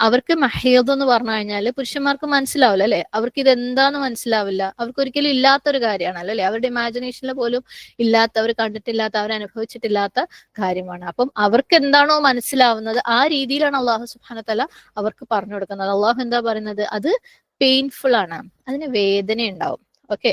അവർക്ക് മഹീദ് എന്ന് പറഞ്ഞു കഴിഞ്ഞാൽ പുരുഷന്മാർക്ക് മനസ്സിലാവില്ല അല്ലെ? അവർക്ക് ഇത് എന്താന്ന് മനസ്സിലാവില്ല. അവർക്ക് ഒരിക്കലും ഇല്ലാത്തൊരു കാര്യമാണല്ലോ അല്ലെ? അവരുടെ ഇമാജിനേഷനിൽ പോലും ഇല്ലാത്ത, അവർ കണ്ടിട്ടില്ലാത്ത, അവർ അനുഭവിച്ചിട്ടില്ലാത്ത കാര്യമാണ്. അപ്പം അവർക്ക് എന്താണോ മനസ്സിലാവുന്നത് ആ രീതിയിലാണ് അള്ളാഹു സുബ്ഹാനഹു വതആല അവർക്ക് പറഞ്ഞു കൊടുക്കുന്നത്. അള്ളാഹു എന്താ പറയുന്നത്? അത് പെയിൻഫുൾ ആണ്, അതിന് വേദന ഉണ്ടാവും. ഓക്കെ,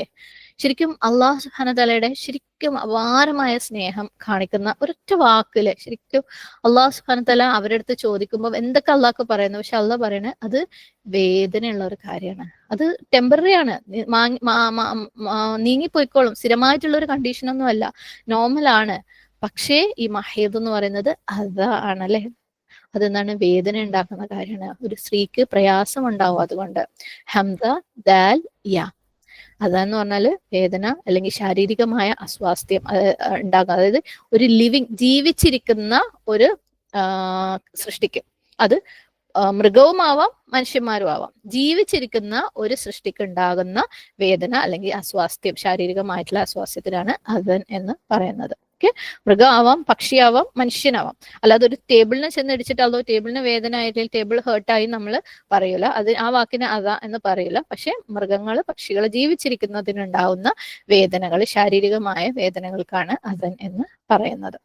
ശരിക്കും അള്ളാഹു സുബ്ഹാനഹു വതആലയുടെ ശരിക്കും അപാരമായ സ്നേഹം കാണിക്കുന്ന ഒരൊറ്റ വാക്കില് ശരിക്കും അള്ളാഹു സുബ്ഹാനഹു വതആല അവരുടെ അടുത്ത് ചോദിക്കുമ്പോൾ എന്തൊക്കെ അള്ളാഹ്ക്ക് പറയുന്നു, പക്ഷെ അള്ളാഹ് പറയണത് അത് വേദനയുള്ള ഒരു കാര്യമാണ്. അത് ടെമ്പററി ആണ്, നീങ്ങിപ്പോയിക്കോളും, സ്ഥിരമായിട്ടുള്ള ഒരു കണ്ടീഷനൊന്നും അല്ല, നോർമൽ ആണ്. പക്ഷേ ഈ മഹീദ് എന്ന് പറയുന്നത് അതാണ് അല്ലെ? അതെന്താണ്? വേദന ഉണ്ടാക്കുന്ന കാര്യമാണ്. ഒരു സ്ത്രീക്ക് പ്രയാസം ഉണ്ടാവും അതുകൊണ്ട്. ഹംദ ദാൽ യ, അതാന്ന് പറഞ്ഞാല് വേദന അല്ലെങ്കിൽ ശാരീരികമായ അസ്വാസ്ഥ്യം ഉണ്ടാകുക. അതായത് ഒരു ജീവിച്ചിരിക്കുന്ന ഒരു സൃഷ്ടിക്ക്, അത് മൃഗവുമാവാം മനുഷ്യന്മാരും ആവാം, ജീവിച്ചിരിക്കുന്ന ഒരു സൃഷ്ടിക്ക് ഉണ്ടാകുന്ന വേദന അല്ലെങ്കിൽ അസ്വാസ്ഥ്യം, ശാരീരികമായിട്ടുള്ള അസ്വാസ്ഥ്യത്തിനാണ് അദൻ എന്ന് പറയുന്നത്. ഓക്കെ, മൃഗമാവാം, പക്ഷിയാവാം, മനുഷ്യനാവാം. അല്ലാതെ ഒരു ടേബിളിനെ ചെന്നിടിച്ചിട്ട് അതോ ടേബിളിന് വേദന ആയിട്ട് ടേബിൾ ഹേർട്ടായി നമ്മൾ പറയൂല, അത് ആ വാക്കിന് അതാ എന്ന് പറയൂല. പക്ഷെ മൃഗങ്ങൾ, പക്ഷികൾ ജീവിച്ചിരിക്കുന്നതിനുണ്ടാവുന്ന വേദനകൾ, ശാരീരികമായ വേദനകൾക്കാണ് അദൻ എന്ന് പറയുന്നത്.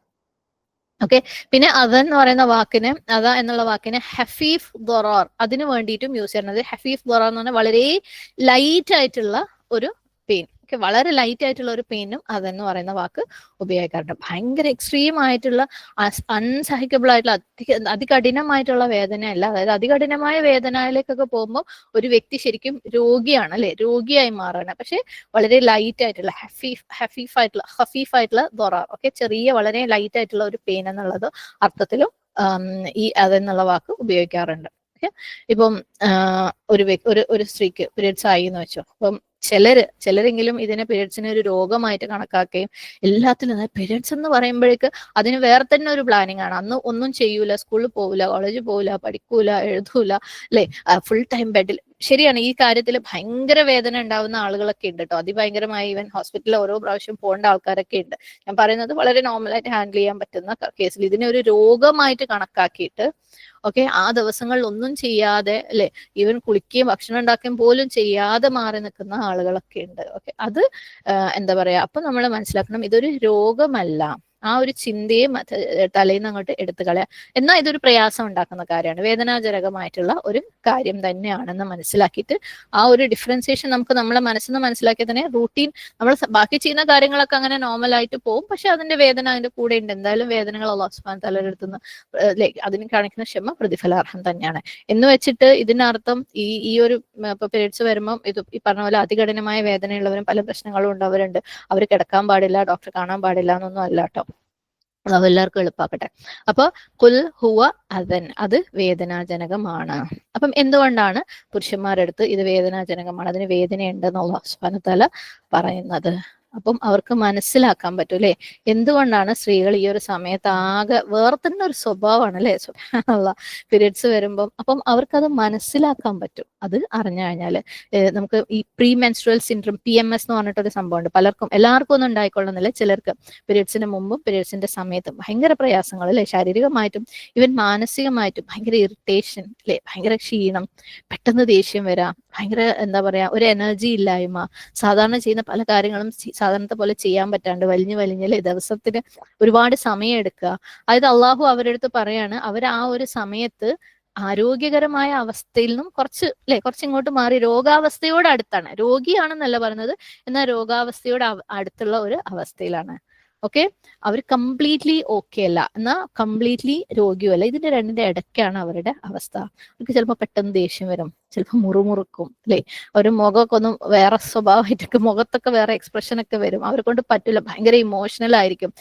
ഓക്കെ, പിന്നെ അദൻ എന്ന് പറയുന്ന വാക്കിന്, അതാ എന്നുള്ള വാക്കിന് ഹഫീഫ് ദൊറാർ, അതിന് വേണ്ടിയിട്ടും യൂസ് ചെയ്യുന്നത്. ഹഫീഫ് ദൊറാർ എന്ന് പറഞ്ഞാൽ വളരെ ലൈറ്റ് ആയിട്ടുള്ള ഒരു പെയിൻ. ഓക്കെ, വളരെ ലൈറ്റ് ആയിട്ടുള്ള ഒരു പെയിനും അതെന്ന് പറയുന്ന വാക്ക് ഉപയോഗിക്കാറുണ്ട്. ഭയങ്കര എക്സ്ട്രീം ആയിട്ടുള്ള, അൺസഹിക്കബിൾ ആയിട്ടുള്ള, അതികഠിനമായിട്ടുള്ള വേദനയല്ല. അതായത് അതികഠിനമായ വേദനയിലേക്കൊക്കെ പോകുമ്പോൾ ഒരു വ്യക്തി ശരിക്കും രോഗിയാണ് അല്ലെ? രോഗിയായി മാറാണ്. പക്ഷെ വളരെ ലൈറ്റ് ആയിട്ടുള്ള ഹഫീഫ് ആയിട്ടുള്ള ദൊറാർ, ഓക്കെ, ചെറിയ വളരെ ലൈറ്റ് ആയിട്ടുള്ള ഒരു പെയിൻ എന്നുള്ളത് അർത്ഥത്തിലും ഈ അതെന്നുള്ള വാക്ക് ഉപയോഗിക്കാറുണ്ട്. ഓക്കെ, ഇപ്പം ഒരു സ്ത്രീക്ക് പീരിയഡ്സ് ആയി എന്ന് വെച്ചോ. അപ്പം ചിലരെങ്കിലും ഇതിനെ പീരിയഡ്സിനെ ഒരു രോഗമായിട്ട് കണക്കാക്കുകയും എല്ലാത്തിലും പീരിയഡ്സ് എന്ന് പറയുമ്പോഴേക്ക് അതിന് വേറെ തന്നെ ഒരു പ്ലാനിങ് ആണ്. അന്ന് ഒന്നും ചെയ്യൂല, സ്കൂളിൽ പോവില്ല, കോളേജിൽ പോവില്ല, പഠിക്കൂല, എഴുതൂല അല്ലെ? ഫുൾ ടൈം ബെഡിൽ. ശരിയാണ്, ഈ കാര്യത്തിൽ ഭയങ്കര വേദന ഉണ്ടാവുന്ന ആളുകളൊക്കെ ഉണ്ട് കേട്ടോ. അതിഭയങ്കരമായി ഈവൻ ഹോസ്പിറ്റലിൽ ഓരോ പ്രാവശ്യം പോകേണ്ട ആൾക്കാരൊക്കെ ഉണ്ട്. ഞാൻ പറയുന്നത് വളരെ നോർമലായിട്ട് ഹാൻഡിൽ ചെയ്യാൻ പറ്റുന്ന കേസിൽ ഇതിനെ ഒരു രോഗമായിട്ട് കണക്കാക്കിയിട്ട് ഓക്കെ, ആ ദിവസങ്ങളിൽ ഒന്നും ചെയ്യാതെ അല്ലെ, ഈവൻ കുളിക്കുകയും ഭക്ഷണം ഉണ്ടാക്കുകയും പോലും ചെയ്യാതെ മാറി നിൽക്കുന്ന ആളുകളൊക്കെ ഉണ്ട്. ഓക്കെ, അത് എന്താ പറയാ, അപ്പൊ നമ്മൾ മനസ്സിലാക്കണം ഇതൊരു രോഗമല്ല. ആ ഒരു ചിന്തയും തലയിൽ നിന്ന് അങ്ങോട്ട് എടുത്തു കളയാം. എന്നാൽ ഇതൊരു പ്രയാസം ഉണ്ടാക്കുന്ന കാര്യമാണ്, വേദനാജനകമായിട്ടുള്ള ഒരു കാര്യം തന്നെയാണെന്ന് മനസ്സിലാക്കിയിട്ട് ആ ഒരു ഡിഫറൻസിയേഷൻ നമുക്ക് നമ്മളെ മനസ്സിൽ മനസ്സിലാക്കിയാൽ തന്നെ റൂട്ടീൻ നമ്മൾ ബാക്കി ചെയ്യുന്ന കാര്യങ്ങളൊക്കെ അങ്ങനെ നോർമൽ ആയിട്ട് പോകും. പക്ഷെ അതിന്റെ വേദന അതിന്റെ കൂടെ ഉണ്ട്. എന്തായാലും വേദനകൾ അല്ലാഹു സുബ്ഹാനഹു വ തആലയുടെ അടുത്ത് നിന്ന് അതിന് കാണിക്കുന്ന ക്ഷമ പ്രതിഫലാർഹം തന്നെയാണ് എന്ന് വെച്ചിട്ട് ഇതിനർത്ഥം ഈ ഒരു ഇപ്പൊ പീരിയഡ്സ് വരുമ്പോൾ ഇത് ഈ പറഞ്ഞ പോലെ അതികഠിനമായ വേദനയുള്ളവരും പല പ്രശ്നങ്ങളും ഉണ്ടവരുണ്ട്, അവർ കിടക്കാൻ പാടില്ല, ഡോക്ടർ കാണാൻ പാടില്ല എന്നൊന്നും അല്ല കേട്ടോ. അത് എല്ലാവർക്കും എളുപ്പാക്കട്ടെ. അപ്പൊ കുൽ ഹുവ അദൻ, അത് വേദനാജനകമാണ്. അപ്പം എന്തുകൊണ്ടാണ് പുരുഷന്മാരുടെ അടുത്ത് ഇത് വേദനാജനകമാണ്, അതിന് വേദനയുണ്ടെന്ന് അല്ലാഹു സുബ്ഹാനഹു വ തആല പറയുന്നത്? അപ്പം അവർക്ക് മനസ്സിലാക്കാൻ പറ്റും അല്ലെ എന്തുകൊണ്ടാണ് സ്ത്രീകൾ ഈ ഒരു സമയത്ത് ആകെ വേറെ തന്നെ ഒരു സ്വഭാവമാണ് അല്ലെ സുബ്ഹാനല്ലാഹ് പീരിയഡ്സ് വരുമ്പം. അപ്പം അവർക്കത് മനസ്സിലാക്കാൻ പറ്റും അത് അറിഞ്ഞു കഴിഞ്ഞാല്. നമുക്ക് ഈ പ്രീ മെൻസ്ട്രുവൽ സിൻഡ്രോം PMS എന്ന് പറഞ്ഞിട്ടൊരു സംഭവമുണ്ട്. പലർക്കും എല്ലാവർക്കും ഒന്നും ഉണ്ടായിക്കൊള്ളുന്നില്ല. ചിലർക്ക് പീരിയഡ്സിന് മുമ്പും പീരിയഡ്സിന്റെ സമയത്തും ഭയങ്കര പ്രയാസങ്ങൾ അല്ലെ, ശാരീരികമായിട്ടും ഈവൻ മാനസികമായിട്ടും ഭയങ്കര ഇറിറ്റേഷൻ അല്ലെ, ഭയങ്കര ക്ഷീണം, പെട്ടെന്ന് ദേഷ്യം വരാം, ഭയങ്കര എന്താ പറയാ ഒരു എനർജി ഇല്ലായ്മ, സാധാരണ ചെയ്യുന്ന പല കാര്യങ്ങളും സാധാരണത്തെ പോലെ ചെയ്യാൻ പറ്റാണ്ട് വലിഞ്ഞു വലിഞ്ഞല്ലേ ദിവസത്തിന് ഒരുപാട് സമയം എടുക്കുക. അതായത് അള്ളാഹു അവരുടെ അടുത്ത് പറയാണ് അവർ ആ ഒരു സമയത്ത് ആരോഗ്യകരമായ അവസ്ഥയിൽ നിന്നും കുറച്ച് അല്ലെ കുറച്ച് ഇങ്ങോട്ട് മാറി രോഗാവസ്ഥയോട് അടുത്താണ്. രോഗിയാണെന്നല്ല പറയുന്നത്, എന്നാൽ രോഗാവസ്ഥയോട് അടുത്തുള്ള ഒരു അവസ്ഥയിലാണ്. ഓക്കെ, അവർ കംപ്ലീറ്റ്ലി ഓക്കെ അല്ല എന്നാ കംപ്ലീറ്റ്ലി രോഗിയുമല്ല, ഇതിന്റെ രണ്ടിന്റെ ഇടയ്ക്കാണ് അവരുടെ അവസ്ഥ. അവർക്ക് ചിലപ്പോൾ പെട്ടെന്ന് ദേഷ്യം വരും, ചിലപ്പോൾ മുറുമുറുക്കും അല്ലെ, ഒരു മുഖമൊക്കെ ഒന്നും വേറെ സ്വഭാവമായിട്ടൊക്കെ മുഖത്തൊക്കെ വേറെ എക്സ്പ്രഷൻ ഒക്കെ വരും. അവരെ കൊണ്ട് പറ്റില്ല, ഭയങ്കര ഇമോഷണൽ ആയിരിക്കും.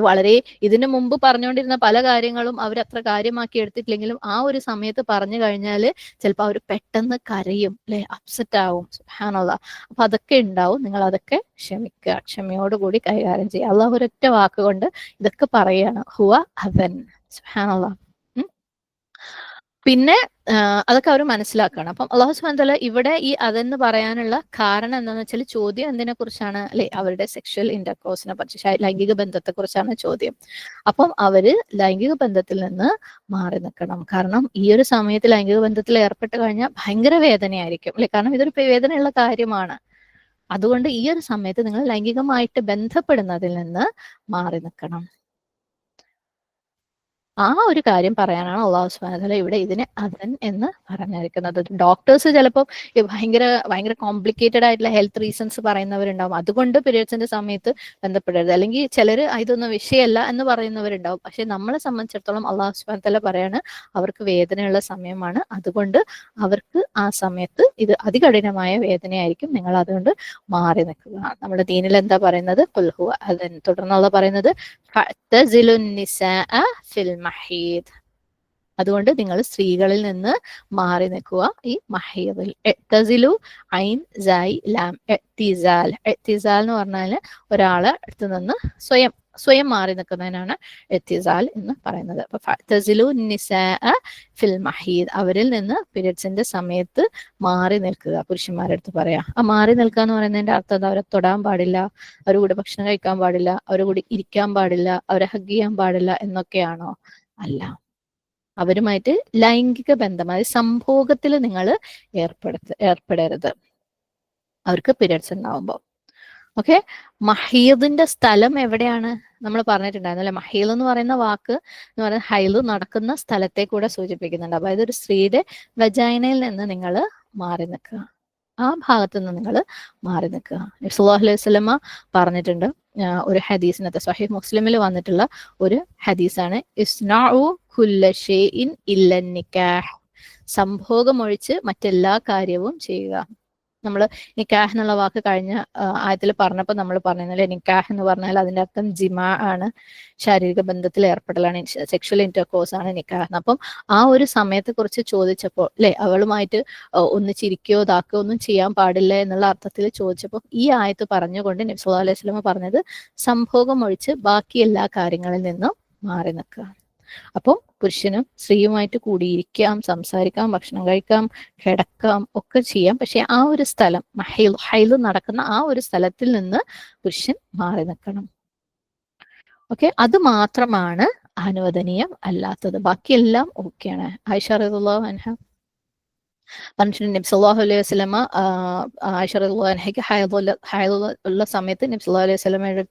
വളരെ ഇതിനു മുമ്പ് പറഞ്ഞുകൊണ്ടിരുന്ന പല കാര്യങ്ങളും അവരത്ര കാര്യമാക്കി എടുത്തിട്ടില്ലെങ്കിലും ആ ഒരു സമയത്ത് പറഞ്ഞു കഴിഞ്ഞാൽ ചിലപ്പോൾ അവർ പെട്ടെന്ന് കരയും അല്ലെ, അപ്സെറ്റ് ആവും. സുബ്ഹാനല്ലാഹ്. അപ്പൊ അതൊക്കെ ഉണ്ടാവും. നിങ്ങൾ അതൊക്കെ ക്ഷമിക്കുക, ക്ഷമയോടുകൂടി കൈകാര്യം ചെയ്യുക. അള്ളാഹു ഒരൊറ്റ വാക്കുകൊണ്ട് ഇതൊക്കെ പറയാണ്, ഹുവ അവൻ. സുബ്ഹാനല്ലാഹ്. പിന്നെ അതൊക്കെ അവർ മനസ്സിലാക്കണം. അപ്പം അള്ളാഹു സുബ്ഹാനഹു വ തആല ഇവിടെ ഈ അതെന്ന് പറയാനുള്ള കാരണം എന്താണെന്ന് വെച്ചാൽ ചോദ്യം എന്തിനെ കുറിച്ചാണ് അല്ലെ, അവരുടെ സെക്ഷൽ ഇന്റർകോഴ്സിനെ കുറിച്ച്, ലൈംഗിക ബന്ധത്തെ കുറിച്ചാണ് ചോദ്യം. അപ്പം അവര് ലൈംഗിക ബന്ധത്തിൽ നിന്ന് മാറി നിൽക്കണം. കാരണം ഈ ഒരു സമയത്ത് ലൈംഗിക ബന്ധത്തിൽ ഏർപ്പെട്ട് കഴിഞ്ഞാൽ ഭയങ്കര വേദനയായിരിക്കും അല്ലെ, കാരണം ഇതൊരു വേദനയുള്ള കാര്യമാണ്. അതുകൊണ്ട് ഈ ഒരു സമയത്ത് നിങ്ങൾ ലൈംഗികമായിട്ട് ബന്ധപ്പെടുന്നതിൽ നിന്ന് മാറി നിൽക്കണം. ആ ഒരു കാര്യം പറയാനാണ് അള്ളാഹു സുബ്ഹാനഹു വ തആല ഇവിടെ ഇതിനെ അദൻ എന്ന് പറഞ്ഞിരിക്കുന്നത്. ഡോക്ടേഴ്സ് ചിലപ്പോൾ ഭയങ്കര ഭയങ്കര കോംപ്ലിക്കേറ്റഡ് ആയിട്ടുള്ള ഹെൽത്ത് റീസൺസ് പറയുന്നവരുണ്ടാവും, അതുകൊണ്ട് പീരിയഡ്സിന്റെ സമയത്ത് ബന്ധപ്പെടരുത്. അല്ലെങ്കിൽ ചിലർ ഇതൊന്നും വിഷയമല്ല എന്ന് പറയുന്നവരുണ്ടാവും. പക്ഷെ നമ്മളെ സംബന്ധിച്ചിടത്തോളം അള്ളാഹു സുബ്ഹാനഹു വ തആല പറയാണ് അവർക്ക് വേദനയുള്ള സമയമാണ്, അതുകൊണ്ട് അവർക്ക് ആ സമയത്ത് ഇത് അതികഠിനമായ വേദനയായിരിക്കും, നിങ്ങൾ അതുകൊണ്ട് മാറി നിൽക്കുക. നമ്മുടെ ദീനിൽ എന്താ പറയുന്നത്, ഖുൽ ഹുവ അദൻ. തുടർന്നുള്ള പറയുന്നത് ഫഅ്തസിലുൻ നിസാഅ ഫിൽ മഹീദ്. അതുകൊണ്ട് നിങ്ങൾ സ്ത്രീകളിൽ നിന്ന് മാറി നിൽക്കുക ഈ മഹീദിൽ. എത്തസിലു ഐൻ സായി ലാം എത്തിസാൽ. എത്തിസാൽ എന്ന് പറഞ്ഞാൽ ഒരാളെ അടുത്ത് നിന്ന് സ്വയം മാറി നിൽക്കുന്നതിനാണ് എത്തിസാൽ എന്ന് പറയുന്നത്. അപ്പൊ ഫഅ്തസിലു നിസാഅ ഫിൽ മഹീദ്, അവരിൽ നിന്ന് പീരിയഡ്സിന്റെ സമയത്ത് മാറി നിൽക്കുക. പുരുഷന്മാരുടെ അടുത്ത് പറയാ. ആ മാറി നിൽക്കുക എന്ന് പറയുന്നതിന്റെ അർത്ഥം എന്താ, അവരെ തൊടാൻ പാടില്ല, അവരുടെ കൂടെ ഭക്ഷണം കഴിക്കാൻ പാടില്ല, അവരുടെ കൂടെ ഇരിക്കാൻ പാടില്ല, അവരെ ഹഗ് ചെയ്യാൻ പാടില്ല എന്നൊക്കെയാണോ? അല്ല. അവരുമായിട്ട് ലൈംഗിക ബന്ധം, അതായത് സംഭോഗത്തിൽ നിങ്ങൾ ഏർപ്പെടരുത് അവർക്ക് പീരിയഡ്സ് ഉണ്ടാവുമ്പോൾ. ഓക്കെ, മഹീദിന്റെ സ്ഥലം എവിടെയാണ് നമ്മൾ പറഞ്ഞിട്ടുണ്ടായിരുന്നു അല്ലെ. മഹീൽ എന്ന് പറയുന്ന വാക്ക് എന്ന് പറയുന്നത് ഹൈല് നടക്കുന്ന സ്ഥലത്തെ കൂടെ സൂചിപ്പിക്കുന്നുണ്ട്. അതായത് ഒരു സ്ത്രീയുടെ വജൈനയിൽ നിന്ന് നിങ്ങൾ മാറി നിൽക്കുക, ആ ഭാഗത്ത് നിന്ന് നിങ്ങൾ മാറി നിൽക്കുക. നബി സല്ലല്ലാഹു അലൈഹി വസല്ലമ പറഞ്ഞിട്ടുണ്ട് ഒരു ഹദീസിനകത്ത്, സ്വഹീഹ് മുസ്ലിമിൽ വന്നിട്ടുള്ള ഒരു ഹദീസാണ്, ഇസ്നഉ കുല്ല ഷൈഇൻ ഇല്ല നിക്കാഹ്. സംഭോഗം ഒഴിച്ച് മറ്റെല്ലാ കാര്യവും ചെയ്യുക. നമ്മൾ നിക്കാഹ് എന്നുള്ള വാക്ക് കഴിഞ്ഞ ആയത്തിൽ പറഞ്ഞപ്പോൾ നമ്മൾ പറഞ്ഞല്ലേ, നിക്കാഹ് എന്ന് പറഞ്ഞാൽ അതിന്റെ അർത്ഥം ജിമാ ആണ്, ശാരീരിക ബന്ധത്തിൽ ഏർപ്പെടലാണ്, സെക്ഷൽ ഇന്റർകോഴ്സ് ആണ് നിക്കാഹ്. അപ്പം ആ ഒരു സമയത്തെ കുറിച്ച് ചോദിച്ചപ്പോൾ അല്ലെ, അവളുമായിട്ട് ഒന്നിച്ചിരിക്കുകയോ ഇതാക്കുകയോ ഒന്നും ചെയ്യാൻ പാടില്ല എന്നുള്ള അർത്ഥത്തിൽ ചോദിച്ചപ്പോൾ ഈ ആയത്ത് പറഞ്ഞുകൊണ്ട് നബി സല്ലല്ലാഹു അലൈഹി വസല്ലം പറഞ്ഞത് സംഭോഗം ഒഴിച്ച് ബാക്കി എല്ലാ കാര്യങ്ങളിൽ നിന്നും മാറി നിൽക്കുക. അപ്പം പുരുഷനും സ്ത്രീയുമായിട്ട് കൂടിയിരിക്കാം, സംസാരിക്കാം, ഭക്ഷണം കഴിക്കാം, കിടക്കാം, ഒക്കെ ചെയ്യാം. പക്ഷെ ആ ഒരു സ്ഥലം ഹൈല് നടക്കുന്ന ആ ഒരു സ്ഥലത്തിൽ നിന്ന് പുരുഷൻ മാറി നിൽക്കണം. ഓക്കെ, അത് മാത്രമാണ് അനുവദനീയം അല്ലാത്തത്, ബാക്കിയെല്ലാം ഓക്കെയാണ്. ആയിഷ റളിയല്ലാഹു അൻഹ പറഞ്ഞിട്ടുണ്ട്, നബി സല്ലല്ലാഹു അലൈഹി വസല്ലമ ആയിഷ റളിയല്ലാഹു അൻഹയ്ക്ക് ഹൈദുള്ള സമയത്ത് നബി സല്ലല്ലാഹു അലൈഹി വസല്ലമയുടെ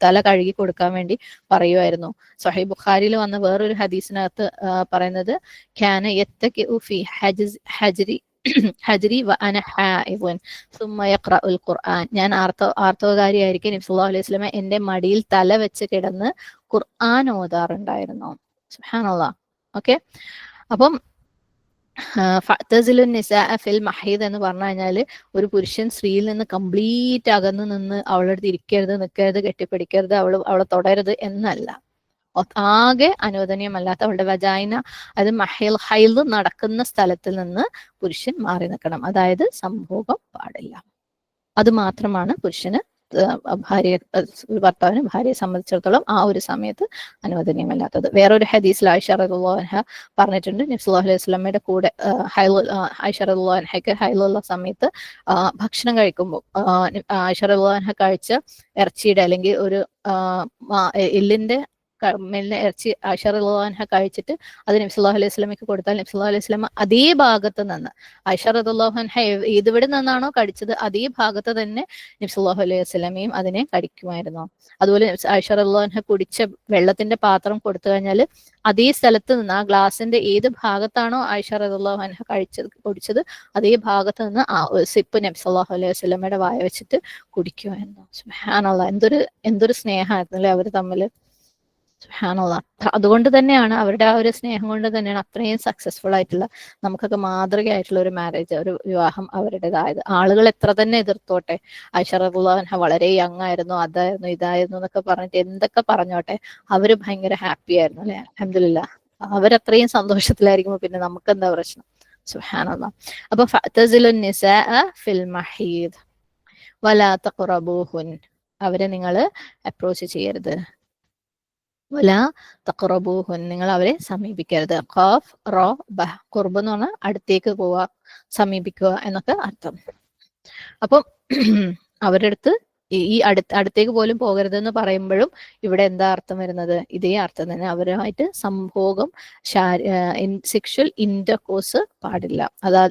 തല കഴുകി കൊടുക്കാൻ വേണ്ടി പറയുമായിരുന്നു. സ്വഹീഹ് ബുഖാരിയിൽ വന്ന വേറൊരു ഹദീസിനകത്ത് പറയുന്നത്, കാന യത്തകിഉ ഫി ഹജ്രി വ അന ഹായിദുൻ സുമ്മ യഖറഉൽ ഖുർആൻ. ഞാൻ ആർത്തവകാരിയായിരിക്കും നബി സല്ലല്ലാഹു അലൈഹി വസല്ലമ എന്റെ മടിയിൽ തല വെച്ച് കിടന്ന് ഖുർആൻ ഓതാറുണ്ടായിരുന്നു. സുബ്ഹാനല്ലാഹ്. ഓക്കെ, അപ്പം ഫഅ്തസിലുൻ നിസാഅ ഫിൽ മഹീദ് എന്ന് പറഞ്ഞു കഴിഞ്ഞാൽ ഒരു പുരുഷൻ സ്ത്രീയിൽ നിന്ന് കംപ്ലീറ്റ് അകന്നു നിന്ന് അവളുടെ അടുത്ത് ഇരിക്കരുത്, നിൽക്കരുത്, കെട്ടിപ്പിടിക്കരുത്, അവളെ തൊടരുത് എന്നല്ല. ആകെ അനുവദനീയമല്ലാത്ത അവളുടെ വജൈന, അത് ഹൈദ് നടക്കുന്ന സ്ഥലത്തിൽ നിന്ന് പുരുഷൻ മാറി നിൽക്കണം. അതായത് സംഭോഗം പാടില്ല, അത് മാത്രമാണ് പുരുഷന് ഭർത്താവിന് ഭാര്യയെ സംബന്ധിച്ചിടത്തോളം ആ ഒരു സമയത്ത് അനുവദനീയമല്ലാത്തത്. വേറൊരു ഹദീസിൽ ആയിഷ റളിയല്ലാഹു അൻഹ പറഞ്ഞിട്ടുണ്ട്, നബി സല്ലല്ലാഹു അലൈഹി വസല്ലമയുടെ കൂടെ ആയിഷ റളിയല്ലാഹു അൻഹയ്ക്ക് ഹൈലുള്ള സമയത്ത് ഭക്ഷണം കഴിക്കുമ്പോൾ ആയിഷ റളിയല്ലാഹു അൻഹ കഴിച്ച ഇറച്ചിയുടെ അല്ലെങ്കിൽ ഒരു എല്ലിന്റെ ഇറച്ചി ആയിഷ റളിയല്ലാഹു അൻഹ കഴിച്ചിട്ട് അത് നബി സല്ലല്ലാഹു അലൈഹി വസല്ലമയ്ക്ക് കൊടുത്താൽ നബി സല്ലല്ലാഹു അലൈഹി വസല്ലമ അതേ ഭാഗത്ത് നിന്ന് ആയിഷ റളിയല്ലാഹു അൻഹ ഏതിവിടെ നിന്നാണോ കടിച്ചത് അതേ ഭാഗത്ത് തന്നെ നബി സല്ലല്ലാഹു അലൈഹി വസല്ലമയും അതിനെ കടിക്കുമായിരുന്നു. അതുപോലെ ആയിഷ റളിയല്ലാഹു അൻഹ കുടിച്ച വെള്ളത്തിന്റെ പാത്രം കൊടുത്തു കഴിഞ്ഞാൽ അതേ സ്ഥലത്ത് നിന്ന് ആ ഗ്ലാസിന്റെ ഏത് ഭാഗത്താണോ ആയിഷ റളിയല്ലാഹു അൻഹ കുടിച്ചത് അതേ ഭാഗത്ത് നിന്ന് ആ സിപ്പ് നബി സല്ലല്ലാഹു അലൈഹി വസല്ലമയുടെ വായ വെച്ചിട്ട് കുടിക്കുമായിരുന്നു. സുബ്ഹാനല്ലാഹ്, എന്തൊരു സ്നേഹമായിരുന്നു അല്ലെ അവർ തമ്മിൽ. സുബ്ഹാനല്ലാഹ്. അതുകൊണ്ട് തന്നെയാണ് അവരുടെ ആ ഒരു സ്നേഹം കൊണ്ട് തന്നെയാണ് അത്രയും സക്സസ്ഫുൾ ആയിട്ടുള്ള, നമുക്കൊക്കെ മാതൃകയായിട്ടുള്ള ഒരു മാരേജ്, ഒരു വിവാഹം അവരുടേതായത്. ആളുകൾ എത്ര തന്നെ എതിർത്തോട്ടെ, ആയിഷ റളിയല്ലാഹു അൻഹ വളരെ യങ് ആയിരുന്നു, അതായിരുന്നു ഇതായിരുന്നു എന്നൊക്കെ പറഞ്ഞിട്ട് എന്തൊക്കെ പറഞ്ഞോട്ടെ, അവര് ഭയങ്കര ഹാപ്പി ആയിരുന്നു അല്ലെ. അൽഹംദുലില്ലാഹ്. അവരത്രയും സന്തോഷത്തിലായിരിക്കുമ്പോൾ പിന്നെ നമുക്ക് എന്താ പ്രശ്നം. സുബ്ഹാനല്ലാഹ്. അപ്പൊ ഫഅ്തസിലുൻ നിസാഅ ഫിൽ മഹീദ് വലാ തഖറബൂഹുൻ, അവരെ നിങ്ങൾ അപ്രോച്ച് ചെയ്യരുത്. വലാ തഖറബൂഹുൻ, നിങ്ങൾ അവരെ സമീപിക്കരുത്. ഖാഫ് റ ബഹ്, ഖുർബ് എന്ന് പറഞ്ഞാൽ അടുത്തേക്ക് പോവുക, സമീപിക്കുക എന്നൊക്കെ അർത്ഥം. അപ്പം അവരുടെ അടുത്ത് ഈ അടുത്തേക്ക് പോലും പോകരുത് എന്ന് പറയുമ്പോഴും ഇവിടെ എന്താ അർത്ഥം വരുന്നത്? ഇതേ അർത്ഥം തന്നെ. അവരുമായിട്ട് സംഭോഗം, സെക്ഷൽ ഇന്റർകോഴ്സ് പാടില്ല.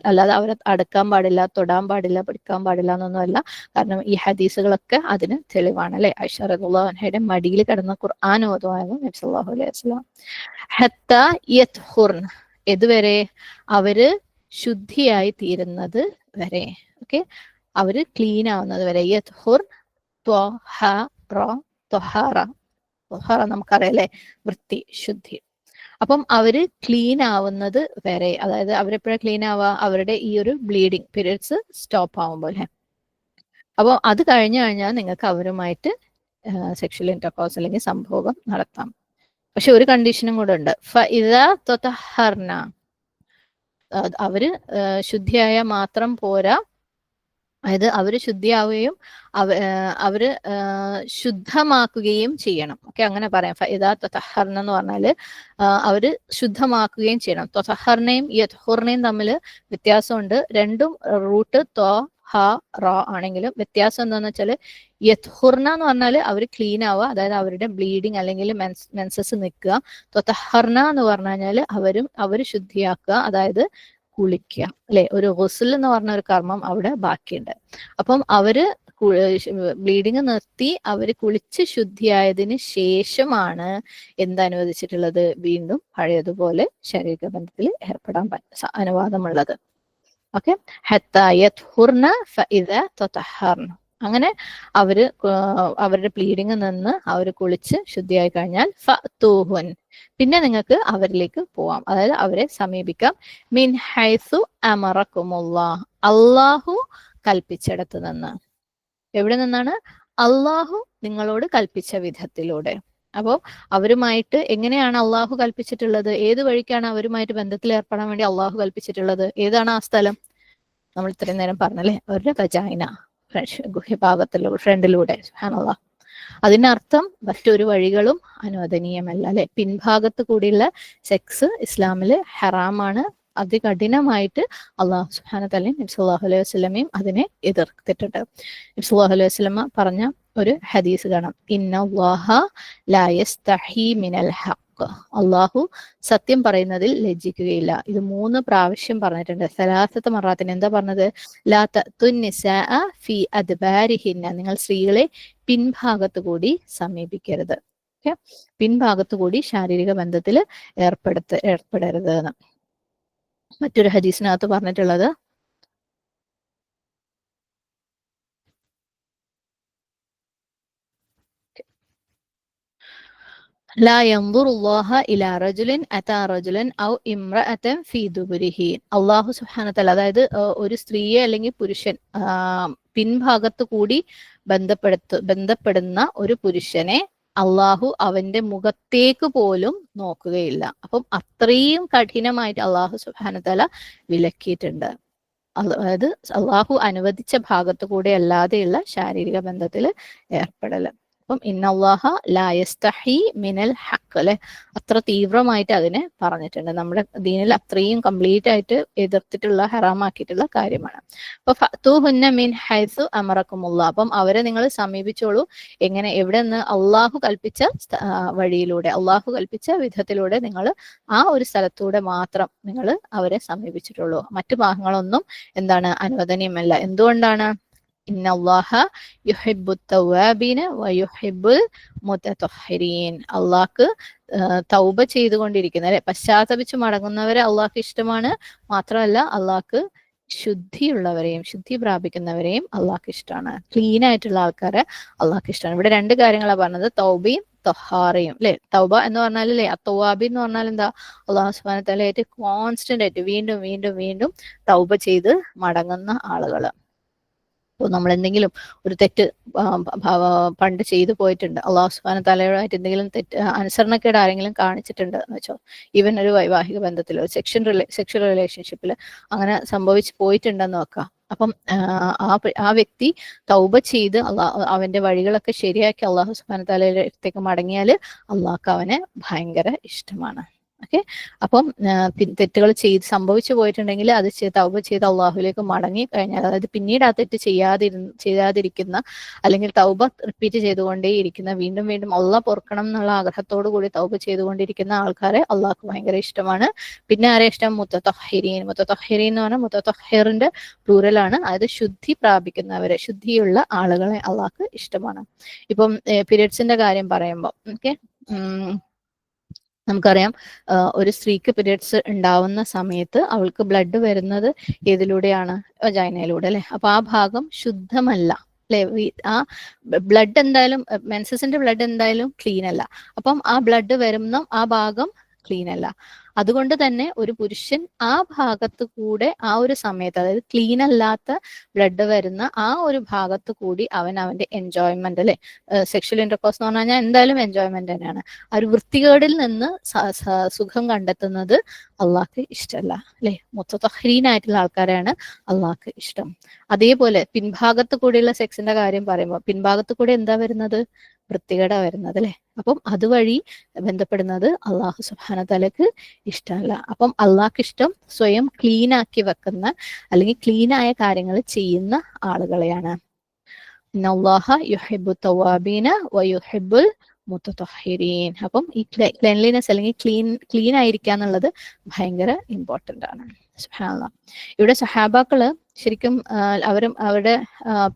അല്ലാതെ അവരെ അടുക്കാൻ പാടില്ല, തൊടാൻ പാടില്ല, പിടിക്കാൻ പാടില്ല എന്നൊന്നുമല്ല. കാരണം ഈ ഹദീസുകളൊക്കെ അതിന് തെളിവാണ് അല്ലെ. ആയിഷ റളിയല്ലാഹു അൻഹയുടെ മടിയിൽ കിടന്ന ഖുർആൻ ഓതുമായിരുന്നു നബി സല്ലല്ലാഹു അലൈഹി വസല്ലം. ഹത്താ യത്ഹുർൻ, ഇതുവരെ അവര് ശുദ്ധിയായി തീരുന്നത് വരെ. ഓക്കെ, അവര് ക്ലീൻ ആവുന്നത് വരെ. യത്ഹുർ ത്വഹാറ, നമുക്കറിയാലേ, വൃത്തി, ശുദ്ധി. അപ്പം അവര് ക്ലീൻ ആവുന്നത് വരെ, അതായത് അവരെപ്പോഴാണ് ക്ലീൻ ആവുക? അവരുടെ ഈ ഒരു ബ്ലീഡിങ് പീരിയഡ്സ് സ്റ്റോപ്പ് ആവുമ്പോൾ അല്ലെ. അപ്പോൾ അത് കഴിഞ്ഞു കഴിഞ്ഞാൽ നിങ്ങൾക്ക് അവരുമായിട്ട് സെക്ഷൽ ഇന്റർകോഴ്സ് അല്ലെങ്കിൽ സംഭോഗം നടത്താം. പക്ഷെ ഒരു കണ്ടീഷനും കൂടെ ഉണ്ട്. ഫഇദാ തതഹർന, അവര് ശുദ്ധിയായ മാത്രം പോരാ, അതായത് അവര് ശുദ്ധിയാവുകയും അവര് ശുദ്ധമാക്കുകയും ചെയ്യണം. ഓക്കെ, അങ്ങനെ പറയാം. ഫഇദാ തതഹർന എന്ന് പറഞ്ഞാല് അവര് ശുദ്ധമാക്കുകയും ചെയ്യണം. ത്വഹർനയും യത്ഹുർനയും തമ്മിൽ വ്യത്യാസമുണ്ട്. രണ്ടും റൂട്ട് ത്വ ഹ റ ആണെങ്കിലും വ്യത്യാസം എന്താണെന്ന് വെച്ചാൽ, യത്ഹുർന എന്ന് പറഞ്ഞാൽ അവർ ക്ലീൻ ആവുക, അതായത് അവരുടെ ബ്ലീഡിങ് അല്ലെങ്കിൽ മെൻസസ് നിൽക്കുക. ത്വഹർന എന്ന് പറഞ്ഞു കഴിഞ്ഞാൽ അവര് ശുദ്ധിയാക്കുക, അതായത് കുളിക്കുക അല്ലെ. ഒരു ഗുസ്ൽ എന്ന് പറഞ്ഞ ഒരു കർമ്മം അവിടെ ബാക്കിയുണ്ട്. അപ്പം അവര് ബ്ലീഡിങ് നിർത്തി അവര് കുളിച്ച് ശുദ്ധിയായതിന് ശേഷമാണ് എന്തനുവദിച്ചിട്ടുള്ളത്? വീണ്ടും പഴയതുപോലെ ശാരീരിക ബന്ധത്തിൽ ഏർപ്പെടാൻ അനുവാദമുള്ളത്. ഓക്കെ, ഹത്താ യത്ഹുർന ഫഇദാ തതഹർന, അങ്ങനെ അവരുടെ ബ്ലീഡിങ് നിന്ന് അവർ കുളിച്ച് ശുദ്ധിയായി കഴിഞ്ഞാൽ ഫഅ്തൂഹുൻ, പിന്നെ നിങ്ങൾക്ക് അവരിലേക്ക് പോവാം, അതായത് അവരെ സമീപിക്കാം. മിൻ ഹൈസു അമറക്കുമുല്ലാഹ്, അള്ളാഹു കൽപ്പിച്ചിടത്ത് നിന്ന്. എവിടെ നിന്നാണ്? അള്ളാഹു നിങ്ങളോട് കൽപ്പിച്ച വിധത്തിലൂടെ. അപ്പോൾ അവരുമായിട്ട് എങ്ങനെയാണ് അള്ളാഹു കൽപ്പിച്ചിട്ടുള്ളത്? ഏത് വഴിക്കാണ് അവരുമായിട്ട് ബന്ധത്തിൽ ഏർപ്പെടാൻ വേണ്ടി അള്ളാഹു കൽപ്പിച്ചിട്ടുള്ളത്? ഏതാണ് ആ സ്ഥലം? നമ്മൾ ഇത്രയും നേരം പറഞ്ഞല്ലേ, അവരുടെ വജൈന, ഗുഹ്യഭാഗത്തിലൂടെ, ഫ്രണ്ടിലൂടെ. സുബ്ഹാനല്ലാഹ്. അതിനർത്ഥം മറ്റൊരു വഴികളും അനുവദനീയമല്ല അല്ലെ. പിൻഭാഗത്ത് കൂടിയുള്ള സെക്സ് ഇസ്ലാമില് ഹറാമാണ്. അതികഠിനമായിട്ട് അള്ളാഹു സുബ്ഹാനഹു വതആലയും നബി സല്ലല്ലാഹു അലൈഹി വസല്ലമയും അതിനെ എതിർത്തിട്ടുണ്ട്. നബി സല്ലല്ലാഹു അലൈഹി വസല്ലമ പറഞ്ഞ ഒരു ഹദീസ് കാണാം, ഇന്നല്ലാഹ ലാ യസ്തഹി മിനൽ ഹഖ്, അള്ളാഹു സത്യം പറയുന്നതിൽ ലജ്ജിക്കുകയില്ല. ഇത് 3 പ്രാവശ്യം പറഞ്ഞിട്ടുണ്ട്. സലാസത്ത് മറാത്തിന് എന്താ പറഞ്ഞത്? ലാ തഅ്തുൻ നിസാഅ ഫീ അദ്ബാരിഹിന്ന, നിങ്ങൾ സ്ത്രീകളെ പിൻഭാഗത്ത് കൂടി സമീപിക്കരുത്. ഓക്കെ, പിൻഭാഗത്ത് കൂടി ശാരീരിക ബന്ധത്തിൽ ഏർപ്പെടരുത് എന്ന്. മറ്റൊരു ഹദീസിനകത്ത് പറഞ്ഞിട്ടുള്ളത്, ലാ യൻദുറുല്ലാഹ ഇലാ റജുലിൻ അതാ റജുലൻ ഔ ഇംറഅതൻ ഫീ ദുബുരിഹി, അല്ലാഹു സുബ്ഹാനഹു വതആല, അതായത് ഒരു സ്ത്രീയെ അല്ലെങ്കിൽ പുരുഷൻ പിൻഭാഗത്ത് കൂടി ബന്ധപ്പെടുന്ന ഒരു പുരുഷനെ അള്ളാഹു അവന്റെ മുഖത്തേക്ക് പോലും നോക്കുകയില്ല. അപ്പം അത്രയും കഠിനമായിട്ട് അള്ളാഹു സുബ്ഹാനഹു വതആല വിലക്കിയിട്ടുണ്ട്. അതായത് അള്ളാഹു അനുവദിച്ച ഭാഗത്തു കൂടെ അല്ലാതെയുള്ള ശാരീരിക ബന്ധത്തിൽ ഏർപ്പെടല്. അപ്പം ഇന്നല്ലാഹ ലാ യസ്തഹി മിനൽ ഹഖ് അല്ലെ, അത്ര തീവ്രമായിട്ട് അതിനെ പറഞ്ഞിട്ടുണ്ട്. നമ്മുടെ ദീനിൽ അത്രയും കംപ്ലീറ്റ് ആയിട്ട് എതിർത്തിട്ടുള്ള ഹറാമാക്കിയിട്ടുള്ള കാര്യമാണ്. അപ്പൊ ഫഅ്തൂഹുന്ന മിൻ ഹൈസു അമറക്കുമുള്ള, അപ്പം അവരെ നിങ്ങൾ സമീപിച്ചോളൂ എങ്ങനെ, എവിടെ നിന്ന്, അള്ളാഹു കൽപ്പിച്ച വഴിയിലൂടെ, അള്ളാഹു കൽപ്പിച്ച വിധത്തിലൂടെ നിങ്ങൾ ആ ഒരു സ്ഥലത്തൂടെ മാത്രം നിങ്ങൾ അവരെ സമീപിച്ചിട്ടുള്ളൂ. മറ്റു ഭാഗങ്ങളൊന്നും എന്താണ് അനുവദനീയമല്ല. എന്തുകൊണ്ടാണ്? ഇന്നല്ലാഹ യുഹിബ്ബു തവ്വാബീന വയുഹിബ്ബുൽ മുതതഹ്ഹിരീൻ. അള്ളാഹ്ക്ക് തൗബ ചെയ്തുകൊണ്ടിരിക്കുന്ന അല്ലെ, പശ്ചാത്തപിച്ച് മടങ്ങുന്നവരെ അള്ളാഹ്ക്ക് ഇഷ്ടമാണ്. മാത്രമല്ല അള്ളാഹ്ക്ക് ശുദ്ധിയുള്ളവരെയും ശുദ്ധി പ്രാപിക്കുന്നവരെയും അള്ളാഹ്ക്ക് ഇഷ്ടമാണ്. ക്ലീൻ ആയിട്ടുള്ള ആൾക്കാരെ അള്ളാഹ്ക്ക് ഇഷ്ടമാണ്. ഇവിടെ രണ്ട് കാര്യങ്ങളാണ് പറഞ്ഞത്, തൗബയും തൊഹാറയും അല്ലെ. തൗബ എന്ന് പറഞ്ഞാൽ അല്ലെ, അത്തവാബി എന്ന് പറഞ്ഞാൽ എന്താ, അള്ളാഹു സുബ്ഹാനഹു വ തആലയായിട്ട് കോൺസ്റ്റന്റ് ആയിട്ട് വീണ്ടും വീണ്ടും വീണ്ടും തൗബ ചെയ്ത് മടങ്ങുന്ന ആളുകള്. അപ്പോൾ നമ്മൾ എന്തെങ്കിലും ഒരു തെറ്റ് പണ്ട് ചെയ്തു പോയിട്ടുണ്ട്, അള്ളാഹു സുബ്ഹാനഹു വ തആലയുമായിട്ട് എന്തെങ്കിലും തെറ്റ് അനുസരണക്കേട് ആരെങ്കിലും കാണിച്ചിട്ടുണ്ട് എന്ന് വെച്ചോ, ഈവൻ ഒരു വൈവാഹിക ബന്ധത്തിൽ, ഒരു സെക്ഷൽ റിലേഷൻഷിപ്പിൽ അങ്ങനെ സംഭവിച്ചു പോയിട്ടുണ്ടെന്ന് വെക്കാം. അപ്പം ആ വ്യക്തി തൗബ ചെയ്ത് അവന്റെ വഴികളൊക്കെ ശരിയാക്കി അള്ളാഹു സുബ്ഹാനഹു വ തആലയുടെ അടുത്തേക്ക് മടങ്ങിയാൽ അള്ളാഹ്ക്ക് അവനെ ഭയങ്കര ഇഷ്ടമാണ്. ഓക്കെ, അപ്പം തെറ്റുകൾ സംഭവിച്ചു പോയിട്ടുണ്ടെങ്കിൽ അത് തൗബ ചെയ്ത് അള്ളാഹുലേക്ക് മടങ്ങി കഴിഞ്ഞാൽ, അതായത് പിന്നീട് ആ തെറ്റ് ചെയ്യാതിരിക്കുന്ന, അല്ലെങ്കിൽ തൗബ റിപ്പീറ്റ് ചെയ്തുകൊണ്ടേയിരിക്കുന്ന, വീണ്ടും വീണ്ടും അള്ളാഹ് പൊറുക്കണം എന്നുള്ള ആഗ്രഹത്തോടു കൂടി തൗബ ചെയ്തുകൊണ്ടിരിക്കുന്ന ആൾക്കാരെ അള്ളാഹ്ക്ക് ഭയങ്കര ഇഷ്ടമാണ്. പിന്നെ ആരെ ഇഷ്ടം? മുതതഹ്ഹിരീൻ. മുതതഹ്ഹിരീൻ എന്ന് പറഞ്ഞാൽ മുതതഹ്ഹിറിന്റെ പ്ലൂറലാണ്, അതായത് ശുദ്ധി പ്രാപിക്കുന്നവരെ, ശുദ്ധിയുള്ള ആളുകളെ അള്ളാഹ്ക്ക് ഇഷ്ടമാണ്. ഇപ്പം പീരിയഡ്സിന്റെ കാര്യം പറയുമ്പോൾ ഓക്കെ, നമുക്കറിയാം ഒരു സ്ത്രീക്ക് പീരിയഡ്സ് ഉണ്ടാവുന്ന സമയത്ത് അവൾക്ക് ബ്ലഡ് വരുന്നത് ഏതിലൂടെയാണ്? വജൈനയിലൂടെ അല്ലെ. അപ്പൊ ആ ഭാഗം ശുദ്ധമല്ല അല്ലെ. ആ ബ്ലഡ് എന്തായാലും, മെൻസസിന്റെ ബ്ലഡ് എന്തായാലും ക്ലീൻ അല്ല. അപ്പം ആ ബ്ലഡ് വരുന്ന ആ ഭാഗം ക്ലീൻ അല്ല. അതുകൊണ്ട് തന്നെ ഒരു പുരുഷൻ ആ ഭാഗത്ത് കൂടെ ആ ഒരു സമയത്ത്, അതായത് ക്ലീൻ അല്ലാത്ത ബ്ലഡ് വരുന്ന ആ ഒരു ഭാഗത്ത് കൂടി അവന്റെ എൻജോയ്മെന്റ് അല്ലെ, സെക്ഷൽ ഇന്റർകോഴ്സ് എന്ന് പറഞ്ഞാൽ എന്തായാലും എൻജോയ്മെന്റ് തന്നെയാണ്. ആ ഒരു വൃത്തികേടിൽ നിന്ന് സുഖം കണ്ടെത്തുന്നത് അള്ളാഹ്ക്ക് ഇഷ്ടമല്ല അല്ലെ. മുതതഹ്ഹീനായിട്ടുള്ള ആൾക്കാരാണ് അള്ളാഹ്ക്ക് ഇഷ്ടം. അതേപോലെ പിൻഭാഗത്ത് കൂടിയുള്ള സെക്സിന്റെ കാര്യം പറയുമ്പോൾ, പിൻഭാഗത്ത് കൂടി എന്താ വരുന്നത്? വൃത്തികേടാ വരുന്നത് അല്ലെ. അപ്പം അതുവഴി ബന്ധപ്പെടുന്നത് അള്ളാഹു സുബ്ഹാനഹു വ തആലക്ക് ഇഷ്ടമല്ല. അപ്പം അള്ളാഹ്ക്ക് ഇഷ്ടം സ്വയം ക്ലീൻ ആക്കി വെക്കുന്ന, അല്ലെങ്കിൽ ക്ലീൻ ആയ കാര്യങ്ങൾ ചെയ്യുന്ന ആളുകളെയാണ്. ഇന്നല്ലാഹ യുഹിബ്ബു തവ്വാബീന വയുഹിബ്ബുൽ മുതതഹ്ഹിരീൻ. അപ്പം ഈ ക്ലീൻലിനെസ് അല്ലെങ്കിൽ ക്ലീൻ ആയിരിക്കുക എന്നുള്ളത് ഭയങ്കര ഇമ്പോർട്ടന്റ് ആണ്. സുബ്ഹാനല്ലാഹ്. ഇവിടെ സഹാബാക്കള് ശരിക്കും അവരുടെ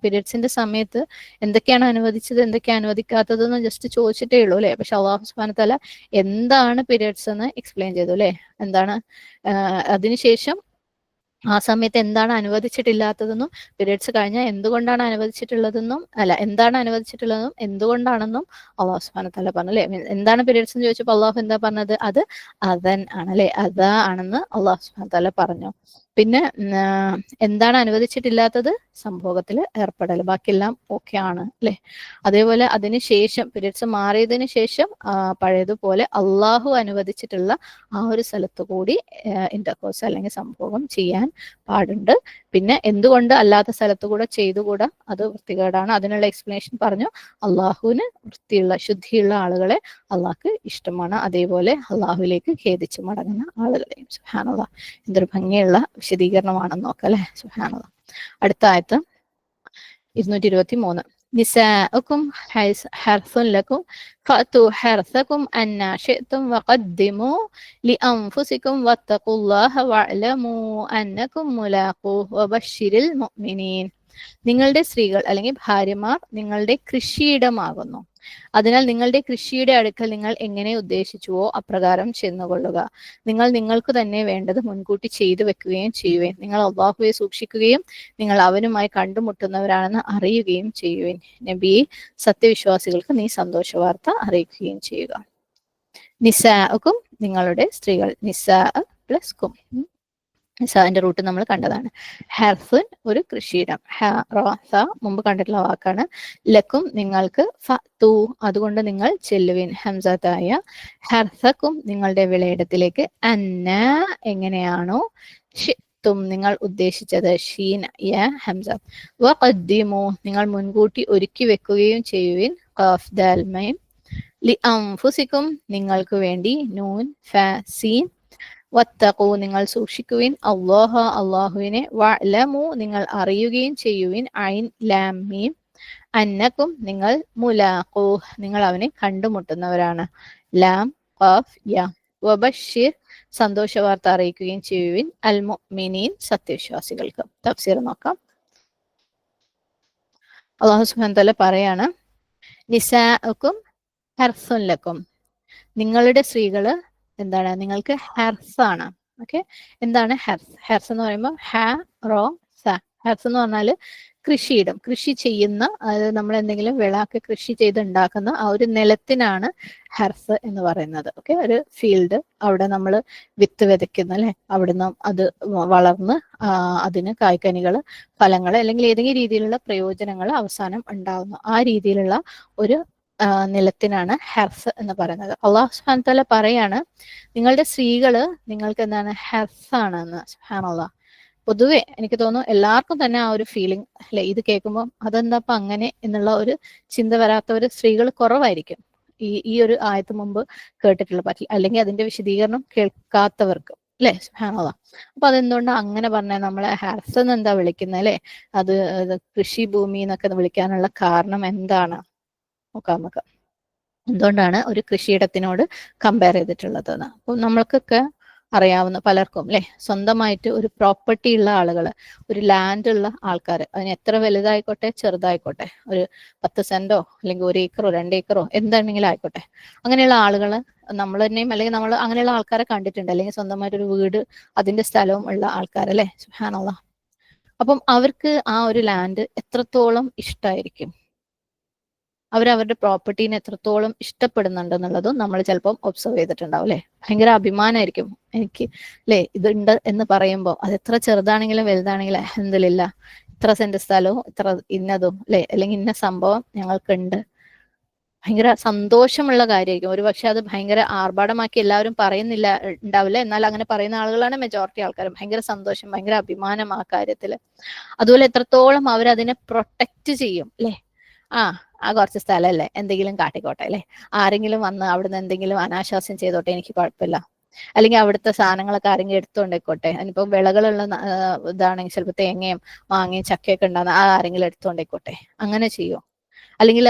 പീരിയഡ്സിന്റെ സമയത്ത് എന്തൊക്കെയാണ് അനുവദിച്ചത്, എന്തൊക്കെയാണ് അനുവദിക്കാത്തത് എന്ന് ജസ്റ്റ് ചോദിച്ചിട്ടേ ഉള്ളൂ അല്ലെ. പക്ഷെ അള്ളാഹു സുബ്ഹാനഹു വ തആല എന്താണ് പീരിയഡ്സ് എന്ന് എക്സ്പ്ലെയിൻ ചെയ്തു അല്ലെ. എന്താണ് അതിനുശേഷം ആ സമയത്ത് എന്താണ് അനുവദിച്ചിട്ടില്ലാത്തതെന്നും, പീരിയഡ്സ് കഴിഞ്ഞാൽ എന്തുകൊണ്ടാണ് അനുവദിച്ചിട്ടുള്ളതെന്നും, അല്ല എന്താണ് അനുവദിച്ചിട്ടുള്ളതെന്നും എന്തുകൊണ്ടാണെന്നും അള്ളാഹു സുബ്ഹാനഹു വ തആല പറഞ്ഞു അല്ലെ. എന്താണ് പീരിയഡ്സ് എന്ന് ചോദിച്ചപ്പോൾ അള്ളാഹു എന്താ പറഞ്ഞത്? അത് അദൻ ആണ് അല്ലെ, അതാ ആണെന്ന് അള്ളാഹു സുബ്ഹാനഹു വ തആല പറഞ്ഞു. പിന്നെ എന്താണ് അനുവദിച്ചിട്ടില്ലാത്തത്? സംഭോഗത്തിൽ ഏർപ്പെടൽ. ബാക്കിയെല്ലാം ഓക്കെ ആണ് അല്ലെ. അതേപോലെ അതിനുശേഷം പീരിയഡ്സ് മാറിയതിനു ശേഷം പഴയതുപോലെ അള്ളാഹു അനുവദിച്ചിട്ടുള്ള ആ ഒരു സ്ഥലത്ത് കൂടി ഇന്റർകോഴ്സ് അല്ലെങ്കിൽ സംഭോഗം ചെയ്യാൻ പാടുണ്ട്. പിന്നെ എന്തുകൊണ്ട് അല്ലാത്ത സ്ഥലത്ത് കൂടെ ചെയ്തുകൂടാ? അത് വൃത്തികേടാണ്. അതിനുള്ള എക്സ്പ്ലനേഷൻ പറഞ്ഞു. അള്ളാഹുവിന് വൃത്തിയുള്ള ശുദ്ധിയുള്ള ആളുകളെ അള്ളാഹ്ക്ക് ഇഷ്ടമാണ്. അതേപോലെ അള്ളാഹുവിലേക്ക് ഖേദിച്ച് മടങ്ങുന്ന ആളുകളെയും. സുബ്ഹാനല്ലാഹ്, എന്തൊരു ഭംഗിയുള്ള വിശദീകരണമാണെന്ന് നോക്കാം അല്ലെ. സുബ്ഹാനല്ലാഹ്. അടുത്ത ആയത്ത് 223. നിസാഉകും ഹർസുൻ ലക്കും ഫഅതു ഹർസകും അന്നാ ശിഅ്തും വഖദ്ദിമു ലിഅൻഫുസികും വത്തഖുല്ലാഹ വഅലമു അന്നകും മുലാഖൂഹു വബശ്ശിരിൽ മുഅ്മിനീൻ. നിങ്ങളുടെ സ്ത്രീകൾ അല്ലെങ്കിൽ ഭാര്യമാർ നിങ്ങളുടെ കൃഷിയിടമാകുന്നു. അതിനാൽ നിങ്ങളുടെ കൃഷിയുടെ അടുക്കൽ നിങ്ങൾ എങ്ങനെ ഉദ്ദേശിച്ചുവോ അപ്രകാരം ചെന്നുകൊള്ളുക. നിങ്ങൾ നിങ്ങൾക്ക് തന്നെ വേണ്ടത് മുൻകൂട്ടി ചെയ്തു വെക്കുകയും ചെയ്യുവേൻ. നിങ്ങൾ അല്ലാഹുവെ സൂക്ഷിക്കുകയും നിങ്ങൾ അവനുമായി കണ്ടുമുട്ടുന്നവരാണെന്ന് അറിയുകയും ചെയ്യുവേൻ. നബിയെ, സത്യവിശ്വാസികൾക്ക് നീ സന്തോഷവാർത്ത അറിയിക്കുകയും ചെയ്യുക. നിസാഉക്കും, നിങ്ങളുടെ സ്ത്രീകൾ. നിസാ പ്ലസ് കും, നിസാന്റെ റൂട്ട് നമ്മൾ കണ്ടതാണ്. ഹർഫുൻ, ഒരു കൃഷിയിടം. മുമ്പ് കണ്ടിട്ടുള്ള വാക്കാണ്. ലക്കും, നിങ്ങൾക്ക്. ഫഅതു, അതുകൊണ്ട് നിങ്ങൾ ചെല്ലുവിൻ. ഹംസത്തായ. ഹർസക്കും, നിങ്ങളുടെ വിളയിടത്തിലേക്ക്. അന്ന, എങ്ങനെയാണോ. അറത്തും നിങ്ങൾ ഉദ്ദേശിച്ചത്, ഷീൻ യ ഹംസ. വഖദ്ദിമു നിങ്ങൾ മുൻകൂട്ടി ഒരുക്കി വെക്കുകയും ചെയ്യുവിൻ, ഖാഫ് ദാൽ മൈം. ലി അൻഫുസിക്കും നിങ്ങൾക്ക് വേണ്ടി, നൂൻ ഫ സീൻ. വത്തഖൂ നിങ്ങൾ സൂക്ഷിക്കുവിൻ, അല്ലാഹ അല്ലാഹുവിനെ. വഅലമു നിങ്ങൾ അറിയുകയും ചെയ്യുവിൻ, ഐൻ ലാം മീം. അന്നക്കും നിങ്ങൾ, മുലാഖൂ നിങ്ങൾ അവനെ കണ്ടുമുട്ടുന്നവരാണ്, ലാം ഖാഫ് യ. വബശ്ശിർ സന്തോഷ വാർത്ത അറിയിക്കുകയും ചെയ്യുവിൻ, അൽ മുഅ്മിനീൻ സത്യവിശ്വാസികൾക്ക്. തഫ്സീർ നോക്കാം. അല്ലാഹു സുബ്ഹാനഹു വ തആല പറയാണ്, നിസാഉക്കും ഹർസുൻ ലക്കും നിങ്ങളുടെ സ്ത്രീകള് എന്താണ്, നിങ്ങൾക്ക് ഹെർസാണ്. ഓക്കെ, എന്താണ് ഹെർസ്? ഹെർസ് എന്ന് പറയുമ്പോൾ ഹ റോ സ. ഹെർസ് എന്ന് പറഞ്ഞാല് കൃഷിയിടം, കൃഷി ചെയ്യുന്ന, അതായത് നമ്മൾ എന്തെങ്കിലും വിളക്ക് കൃഷി ചെയ്ത് ഉണ്ടാക്കുന്ന ആ ഒരു നിലത്തിനാണ് ഹെർസ് എന്ന് പറയുന്നത്. ഓക്കെ, ഒരു ഫീൽഡ്, അവിടെ നമ്മൾ വിത്ത് വിതയ്ക്കുന്ന അല്ലെ, അവിടുന്ന് അത് വളർന്ന് അതിന് കായ്ക്കനികൾ, ഫലങ്ങൾ അല്ലെങ്കിൽ ഏതെങ്കിലും രീതിയിലുള്ള പ്രയോജനങ്ങൾ അവസാനം ഉണ്ടാവുന്നു, ആ രീതിയിലുള്ള ഒരു നിലത്തിനാണ് ഹെർസ് എന്ന് പറയുന്നത്. അള്ളാഹു സുബ്ഹാനഹു വ തആല പറയാണ്, നിങ്ങളുടെ സ്ത്രീകള് നിങ്ങൾക്ക് എന്താണ്, ഹെർസാണെന്ന്. സുബ്ഹാനല്ലാഹ്. പൊതുവെ എനിക്ക് തോന്നുന്നു എല്ലാവർക്കും തന്നെ ആ ഒരു ഫീലിംഗ് അല്ലെ, ഇത് കേൾക്കുമ്പോൾ അതെന്താപ്പം അങ്ങനെ എന്നുള്ള ഒരു ചിന്ത വരാത്തവര് സ്ത്രീകൾ കുറവായിരിക്കും, ഈ ഒരു ആയത്ത് മുമ്പ് കേട്ടിട്ടുള്ള പറ്റില്ല, അല്ലെങ്കിൽ അതിന്റെ വിശദീകരണം കേൾക്കാത്തവർക്ക് അല്ലെ. സുബ്ഹാനല്ലാഹ്. അപ്പൊ അതെന്തുകൊണ്ടാണ് അങ്ങനെ പറഞ്ഞ, നമ്മളെ ഹെർസ് എന്ന് എന്താ വിളിക്കുന്നത് അല്ലെ, അത് കൃഷി ഭൂമി എന്നൊക്കെ വിളിക്കാനുള്ള കാരണം എന്താണ് നോക്കാം നമുക്ക്. എന്തുകൊണ്ടാണ് ഒരു കൃഷിയിടത്തിനോട് കമ്പയർ ചെയ്തിട്ടുള്ളത് എന്ന്. അപ്പം നമ്മൾക്കൊക്കെ അറിയാവുന്ന പലർക്കും അല്ലെ, സ്വന്തമായിട്ട് ഒരു പ്രോപ്പർട്ടി ഉള്ള ആളുകൾ, ഒരു ലാൻഡ് ഉള്ള ആൾക്കാർ, അതിന് എത്ര വലുതായിക്കോട്ടെ ചെറുതായിക്കോട്ടെ, ഒരു 10 സെന്റോ അല്ലെങ്കിൽ 1 ഏക്കറോ 2 ഏക്കറോ എന്താണെങ്കിലും ആയിക്കോട്ടെ, അങ്ങനെയുള്ള ആളുകൾ നമ്മൾ തന്നെയും അല്ലെങ്കിൽ നമ്മൾ അങ്ങനെയുള്ള ആൾക്കാരെ കണ്ടിട്ടുണ്ട്, അല്ലെങ്കിൽ സ്വന്തമായിട്ടൊരു വീട് അതിന്റെ സ്ഥലവും ഉള്ള ആൾക്കാർ അല്ലെ. സുബ്ഹാനല്ലാഹ്. അപ്പം അവർക്ക് ആ ഒരു ലാൻഡ് എത്രത്തോളം ഇഷ്ടമായിരിക്കും, അവരവരുടെ പ്രോപ്പർട്ടീനെ എത്രത്തോളം ഇഷ്ടപ്പെടുന്നുണ്ടെന്നുള്ളതും നമ്മൾ ചിലപ്പം ഒബ്സർവ് ചെയ്തിട്ടുണ്ടാവും അല്ലെ. ഭയങ്കര അഭിമാനമായിരിക്കും എനിക്ക് അല്ലെ, ഇതുണ്ട് എന്ന് പറയുമ്പോൾ, അത് എത്ര ചെറുതാണെങ്കിലും വലുതാണെങ്കിലും അൽഹംദുലില്ലാഹ്, ഇത്ര സെന്റ് സ്ഥലവും ഇത്ര ഇന്നതും അല്ലെ, അല്ലെങ്കിൽ ഇന്ന സംഭവം ഞങ്ങൾക്കുണ്ട്, ഭയങ്കര സന്തോഷമുള്ള കാര്യമായിരിക്കും. ഒരു പക്ഷെ അത് ഭയങ്കര ആർഭാടമാക്കി എല്ലാവരും പറയുന്നില്ല ഉണ്ടാവില്ല, എന്നാൽ അങ്ങനെ പറയുന്ന ആളുകളാണ് മെജോറിറ്റി ആൾക്കാരും. ഭയങ്കര സന്തോഷം, ഭയങ്കര അഭിമാനം ആ കാര്യത്തില്. അതുപോലെ എത്രത്തോളം അവരതിനെ പ്രൊട്ടക്റ്റ് ചെയ്യും അല്ലെ. ആ കുറച്ച് സ്ഥലമല്ലേ, എന്തെങ്കിലും കാട്ടിക്കോട്ടെ അല്ലെ, ആരെങ്കിലും വന്ന് അവിടുന്ന് എന്തെങ്കിലും അനാശാസ്യം ചെയ്തോട്ടെ, എനിക്ക് കുഴപ്പമില്ല, അല്ലെങ്കിൽ അവിടുത്തെ സാധനങ്ങളൊക്കെ ആരെങ്കിലും എടുത്തുകൊണ്ടേക്കോട്ടെ, അതിനിപ്പോ വിളകളുള്ള ഇതാണെങ്കിൽ ചിലപ്പോൾ തേങ്ങയും മാങ്ങയും ചക്കയൊക്കെ ഉണ്ടാകുന്ന ആരെങ്കിലും എടുത്തുകൊണ്ടേക്കോട്ടെ, അങ്ങനെ ചെയ്യും. അല്ലെങ്കിൽ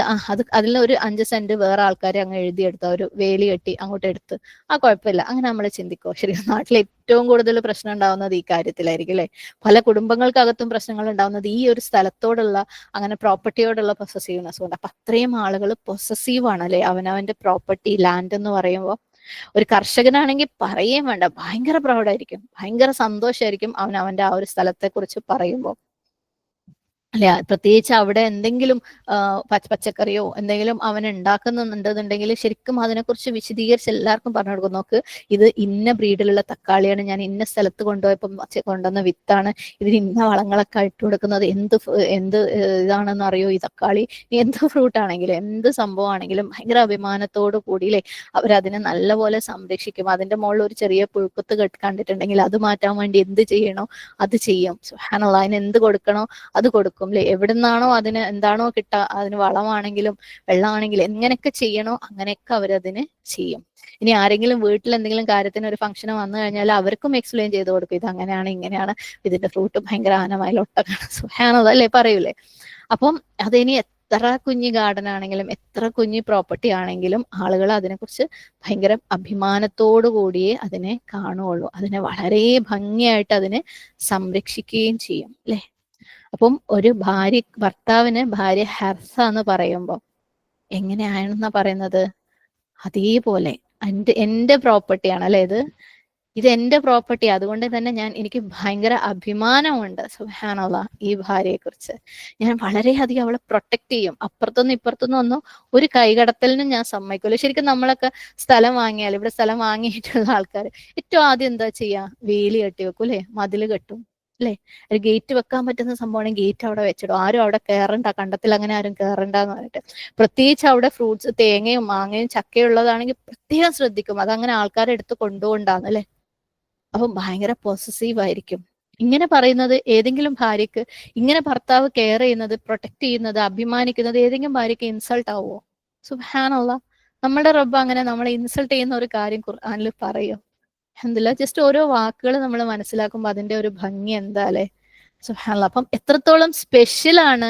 അതിൽ ഒരു 5 സെന്റ് വേറെ ആൾക്കാരെ അങ്ങ് എഴുതിയെടുത്ത ഒരു വേലി കെട്ടി അങ്ങോട്ട് എടുത്ത്, കുഴപ്പമില്ല, അങ്ങനെ നമ്മൾ ചിന്തിക്കോ? ശരി, നാട്ടിൽ ഏറ്റവും കൂടുതൽ പ്രശ്നം ഉണ്ടാവുന്നത് ഈ കാര്യത്തിലായിരിക്കും അല്ലെ. പല കുടുംബങ്ങൾക്കകത്തും പ്രശ്നങ്ങൾ ഉണ്ടാവുന്നത് ഈ ഒരു സ്ഥലത്തോടുള്ള, അങ്ങനെ പ്രോപ്പർട്ടിയോടുള്ള പൊസസീവ്നെസ് കൊണ്ട്. അപ്പൊ അത്രയും ആളുകൾ പൊസസീവ് ആണ് അല്ലെ, അവനവന്റെ പ്രോപ്പർട്ടി ലാൻഡ് എന്ന് പറയുമ്പോൾ. ഒരു കർഷകനാണെങ്കിൽ പറയുകയും വേണ്ട, ഭയങ്കര പ്രൗഡായിരിക്കും, ഭയങ്കര സന്തോഷമായിരിക്കും അവന്റെ ആ ഒരു സ്ഥലത്തെ കുറിച്ച് പറയുമ്പോൾ അല്ലെ. പ്രത്യേകിച്ച് അവിടെ എന്തെങ്കിലും പച്ചക്കറിയോ എന്തെങ്കിലും അവൻ ഉണ്ടാക്കുന്നുണ്ടെന്നുണ്ടെങ്കിൽ ശരിക്കും അതിനെക്കുറിച്ച് വിശദീകരിച്ച് എല്ലാവർക്കും പറഞ്ഞു കൊടുക്കും. നോക്ക്, ഇത് ഇന്ന ബ്രീഡിലുള്ള തക്കാളിയാണ്, ഞാൻ ഇന്ന സ്ഥലത്ത് കൊണ്ടുപോയപ്പോൾ കൊണ്ടുവന്ന വിത്താണ്, ഇതിന് ഇന്ന വളങ്ങളൊക്കെ ഇട്ട് കൊടുക്കുന്നത്, എന്ത് ഇതാണെന്ന് അറിയോ ഈ തക്കാളി, എന്ത് ഫ്രൂട്ട് ആണെങ്കിലും എന്ത് സംഭവമാണെങ്കിലും ഭയങ്കര അഭിമാനത്തോടു കൂടിയില്ലേ അവരതിനെ നല്ലപോലെ സംരക്ഷിക്കും. അതിന്റെ മുകളിൽ ഒരു ചെറിയ പുഴുക്കുത്ത് കണ്ടിട്ടുണ്ടെങ്കിൽ അത് മാറ്റാൻ വേണ്ടി എന്ത് ചെയ്യണോ അത് ചെയ്യും. സുബ്ഹാനല്ലാഹ്. അതിന് എന്ത് കൊടുക്കണോ അത് കൊടുക്കും അല്ലെ. എവിടുന്നാണോ അതിന് എന്താണോ അതിന് വളമാണെങ്കിലും വെള്ളമാണെങ്കിലും എങ്ങനെയൊക്കെ ചെയ്യണോ അങ്ങനെയൊക്കെ അവരതിന് ചെയ്യും. ഇനി ആരെങ്കിലും വീട്ടിൽ എന്തെങ്കിലും കാര്യത്തിന് ഒരു ഫംഗ്ഷന് വന്നു കഴിഞ്ഞാൽ അവർക്കും എക്സ്പ്ലെയിൻ ചെയ്ത് കൊടുക്കും, ഇത് അങ്ങനെയാണ് ഇങ്ങനെയാണ്, ഇതിന്റെ ഫ്രൂട്ട് ഭയങ്കര ആനമായി ഒട്ടക്കാണ്, സുബ്ഹാനല്ലാഹ് അല്ലെ പറയൂലേ. അപ്പം അതിനി എത്ര കുഞ്ഞു ഗാർഡൻ ആണെങ്കിലും എത്ര കുഞ്ഞു പ്രോപ്പർട്ടി ആണെങ്കിലും ആളുകൾ അതിനെക്കുറിച്ച് ഭയങ്കര അഭിമാനത്തോടു കൂടിയേ അതിനെ കാണുകയുള്ളൂ. അതിനെ വളരെ ഭംഗിയായിട്ട് അതിനെ സംരക്ഷിക്കുകയും ചെയ്യും അല്ലെ. അപ്പം ഒരു ഭർത്താവിന് ഭാര്യ ഹെർസ എന്ന് പറയുമ്പോൾ എങ്ങനെയാണെന്നാ പറയുന്നത്? അതേപോലെ എന്റെ പ്രോപ്പർട്ടിയാണ് അല്ലെ ഇത് എന്റെ പ്രോപ്പർട്ടി, അതുകൊണ്ട് തന്നെ എനിക്ക് ഭയങ്കര അഭിമാനമുണ്ട് സുബ്ഹാനല്ലാഹ് ഈ ഭാര്യയെ കുറിച്ച്. ഞാൻ വളരെയധികം അവളെ പ്രൊട്ടക്ട് ചെയ്യും, അപ്പുറത്തൊന്നും ഇപ്പുറത്തൊന്നും ഒന്നും ഒരു കൈകടത്തലിനും ഞാൻ സമ്മതിക്കൂല. ശരിക്കും നമ്മളൊക്കെ സ്ഥലം വാങ്ങിയാൽ, ഇവിടെ സ്ഥലം വാങ്ങിയിട്ടുള്ള ആൾക്കാർ ഏറ്റവും ആദ്യം എന്താ ചെയ്യാ? വേലി കെട്ടി വെക്കും അല്ലെ, മതില് കെട്ടും അല്ലെ. ഒരു ഗേറ്റ് വെക്കാൻ പറ്റുന്ന സംഭവമാണെങ്കിൽ ഗേറ്റ് അവിടെ വെച്ചിടും, ആരും അവിടെ കയറണ്ട, കണ്ടത്തിൽ അങ്ങനെ ആരും കയറണ്ടെന്ന് പറഞ്ഞിട്ട്. പ്രത്യേകിച്ച് അവിടെ ഫ്രൂട്ട്സ് തേങ്ങയും മാങ്ങയും ചക്കയും ഉള്ളതാണെങ്കിൽ പ്രത്യേകം ശ്രദ്ധിക്കും, അതങ്ങനെ ആൾക്കാരെ എടുത്ത് കൊണ്ടുപോകണ്ടാന്ന് അല്ലെ. അപ്പം ഭയങ്കര പോസസീവ് ആയിരിക്കും. ഇങ്ങനെ പറയുന്നത് ഏതെങ്കിലും ഭാര്യക്ക്, ഇങ്ങനെ ഭർത്താവ് കെയർ ചെയ്യുന്നത്, പ്രൊട്ടക്ട് ചെയ്യുന്നത്, അഭിമാനിക്കുന്നത് ഏതെങ്കിലും ഭാര്യക്ക് ഇൻസൾട്ട് ആവുമോ? സുബ്ഹാനല്ലാഹ്. നമ്മുടെ റബ്ബ് അങ്ങനെ നമ്മളെ ഇൻസൾട്ട് ചെയ്യുന്ന ഒരു കാര്യം ഖുർആനിൽ പറയോ? അൽഹംദുലില്ലാഹ്. ജസ്റ്റ് ഓരോ വാക്കുകൾ നമ്മൾ മനസ്സിലാക്കുമ്പോൾ അതിന്റെ ഒരു ഭംഗി എന്താ അല്ലെ? സുബ്ഹാനല്ലാഹ്. അപ്പം എത്രത്തോളം സ്പെഷ്യലാണ്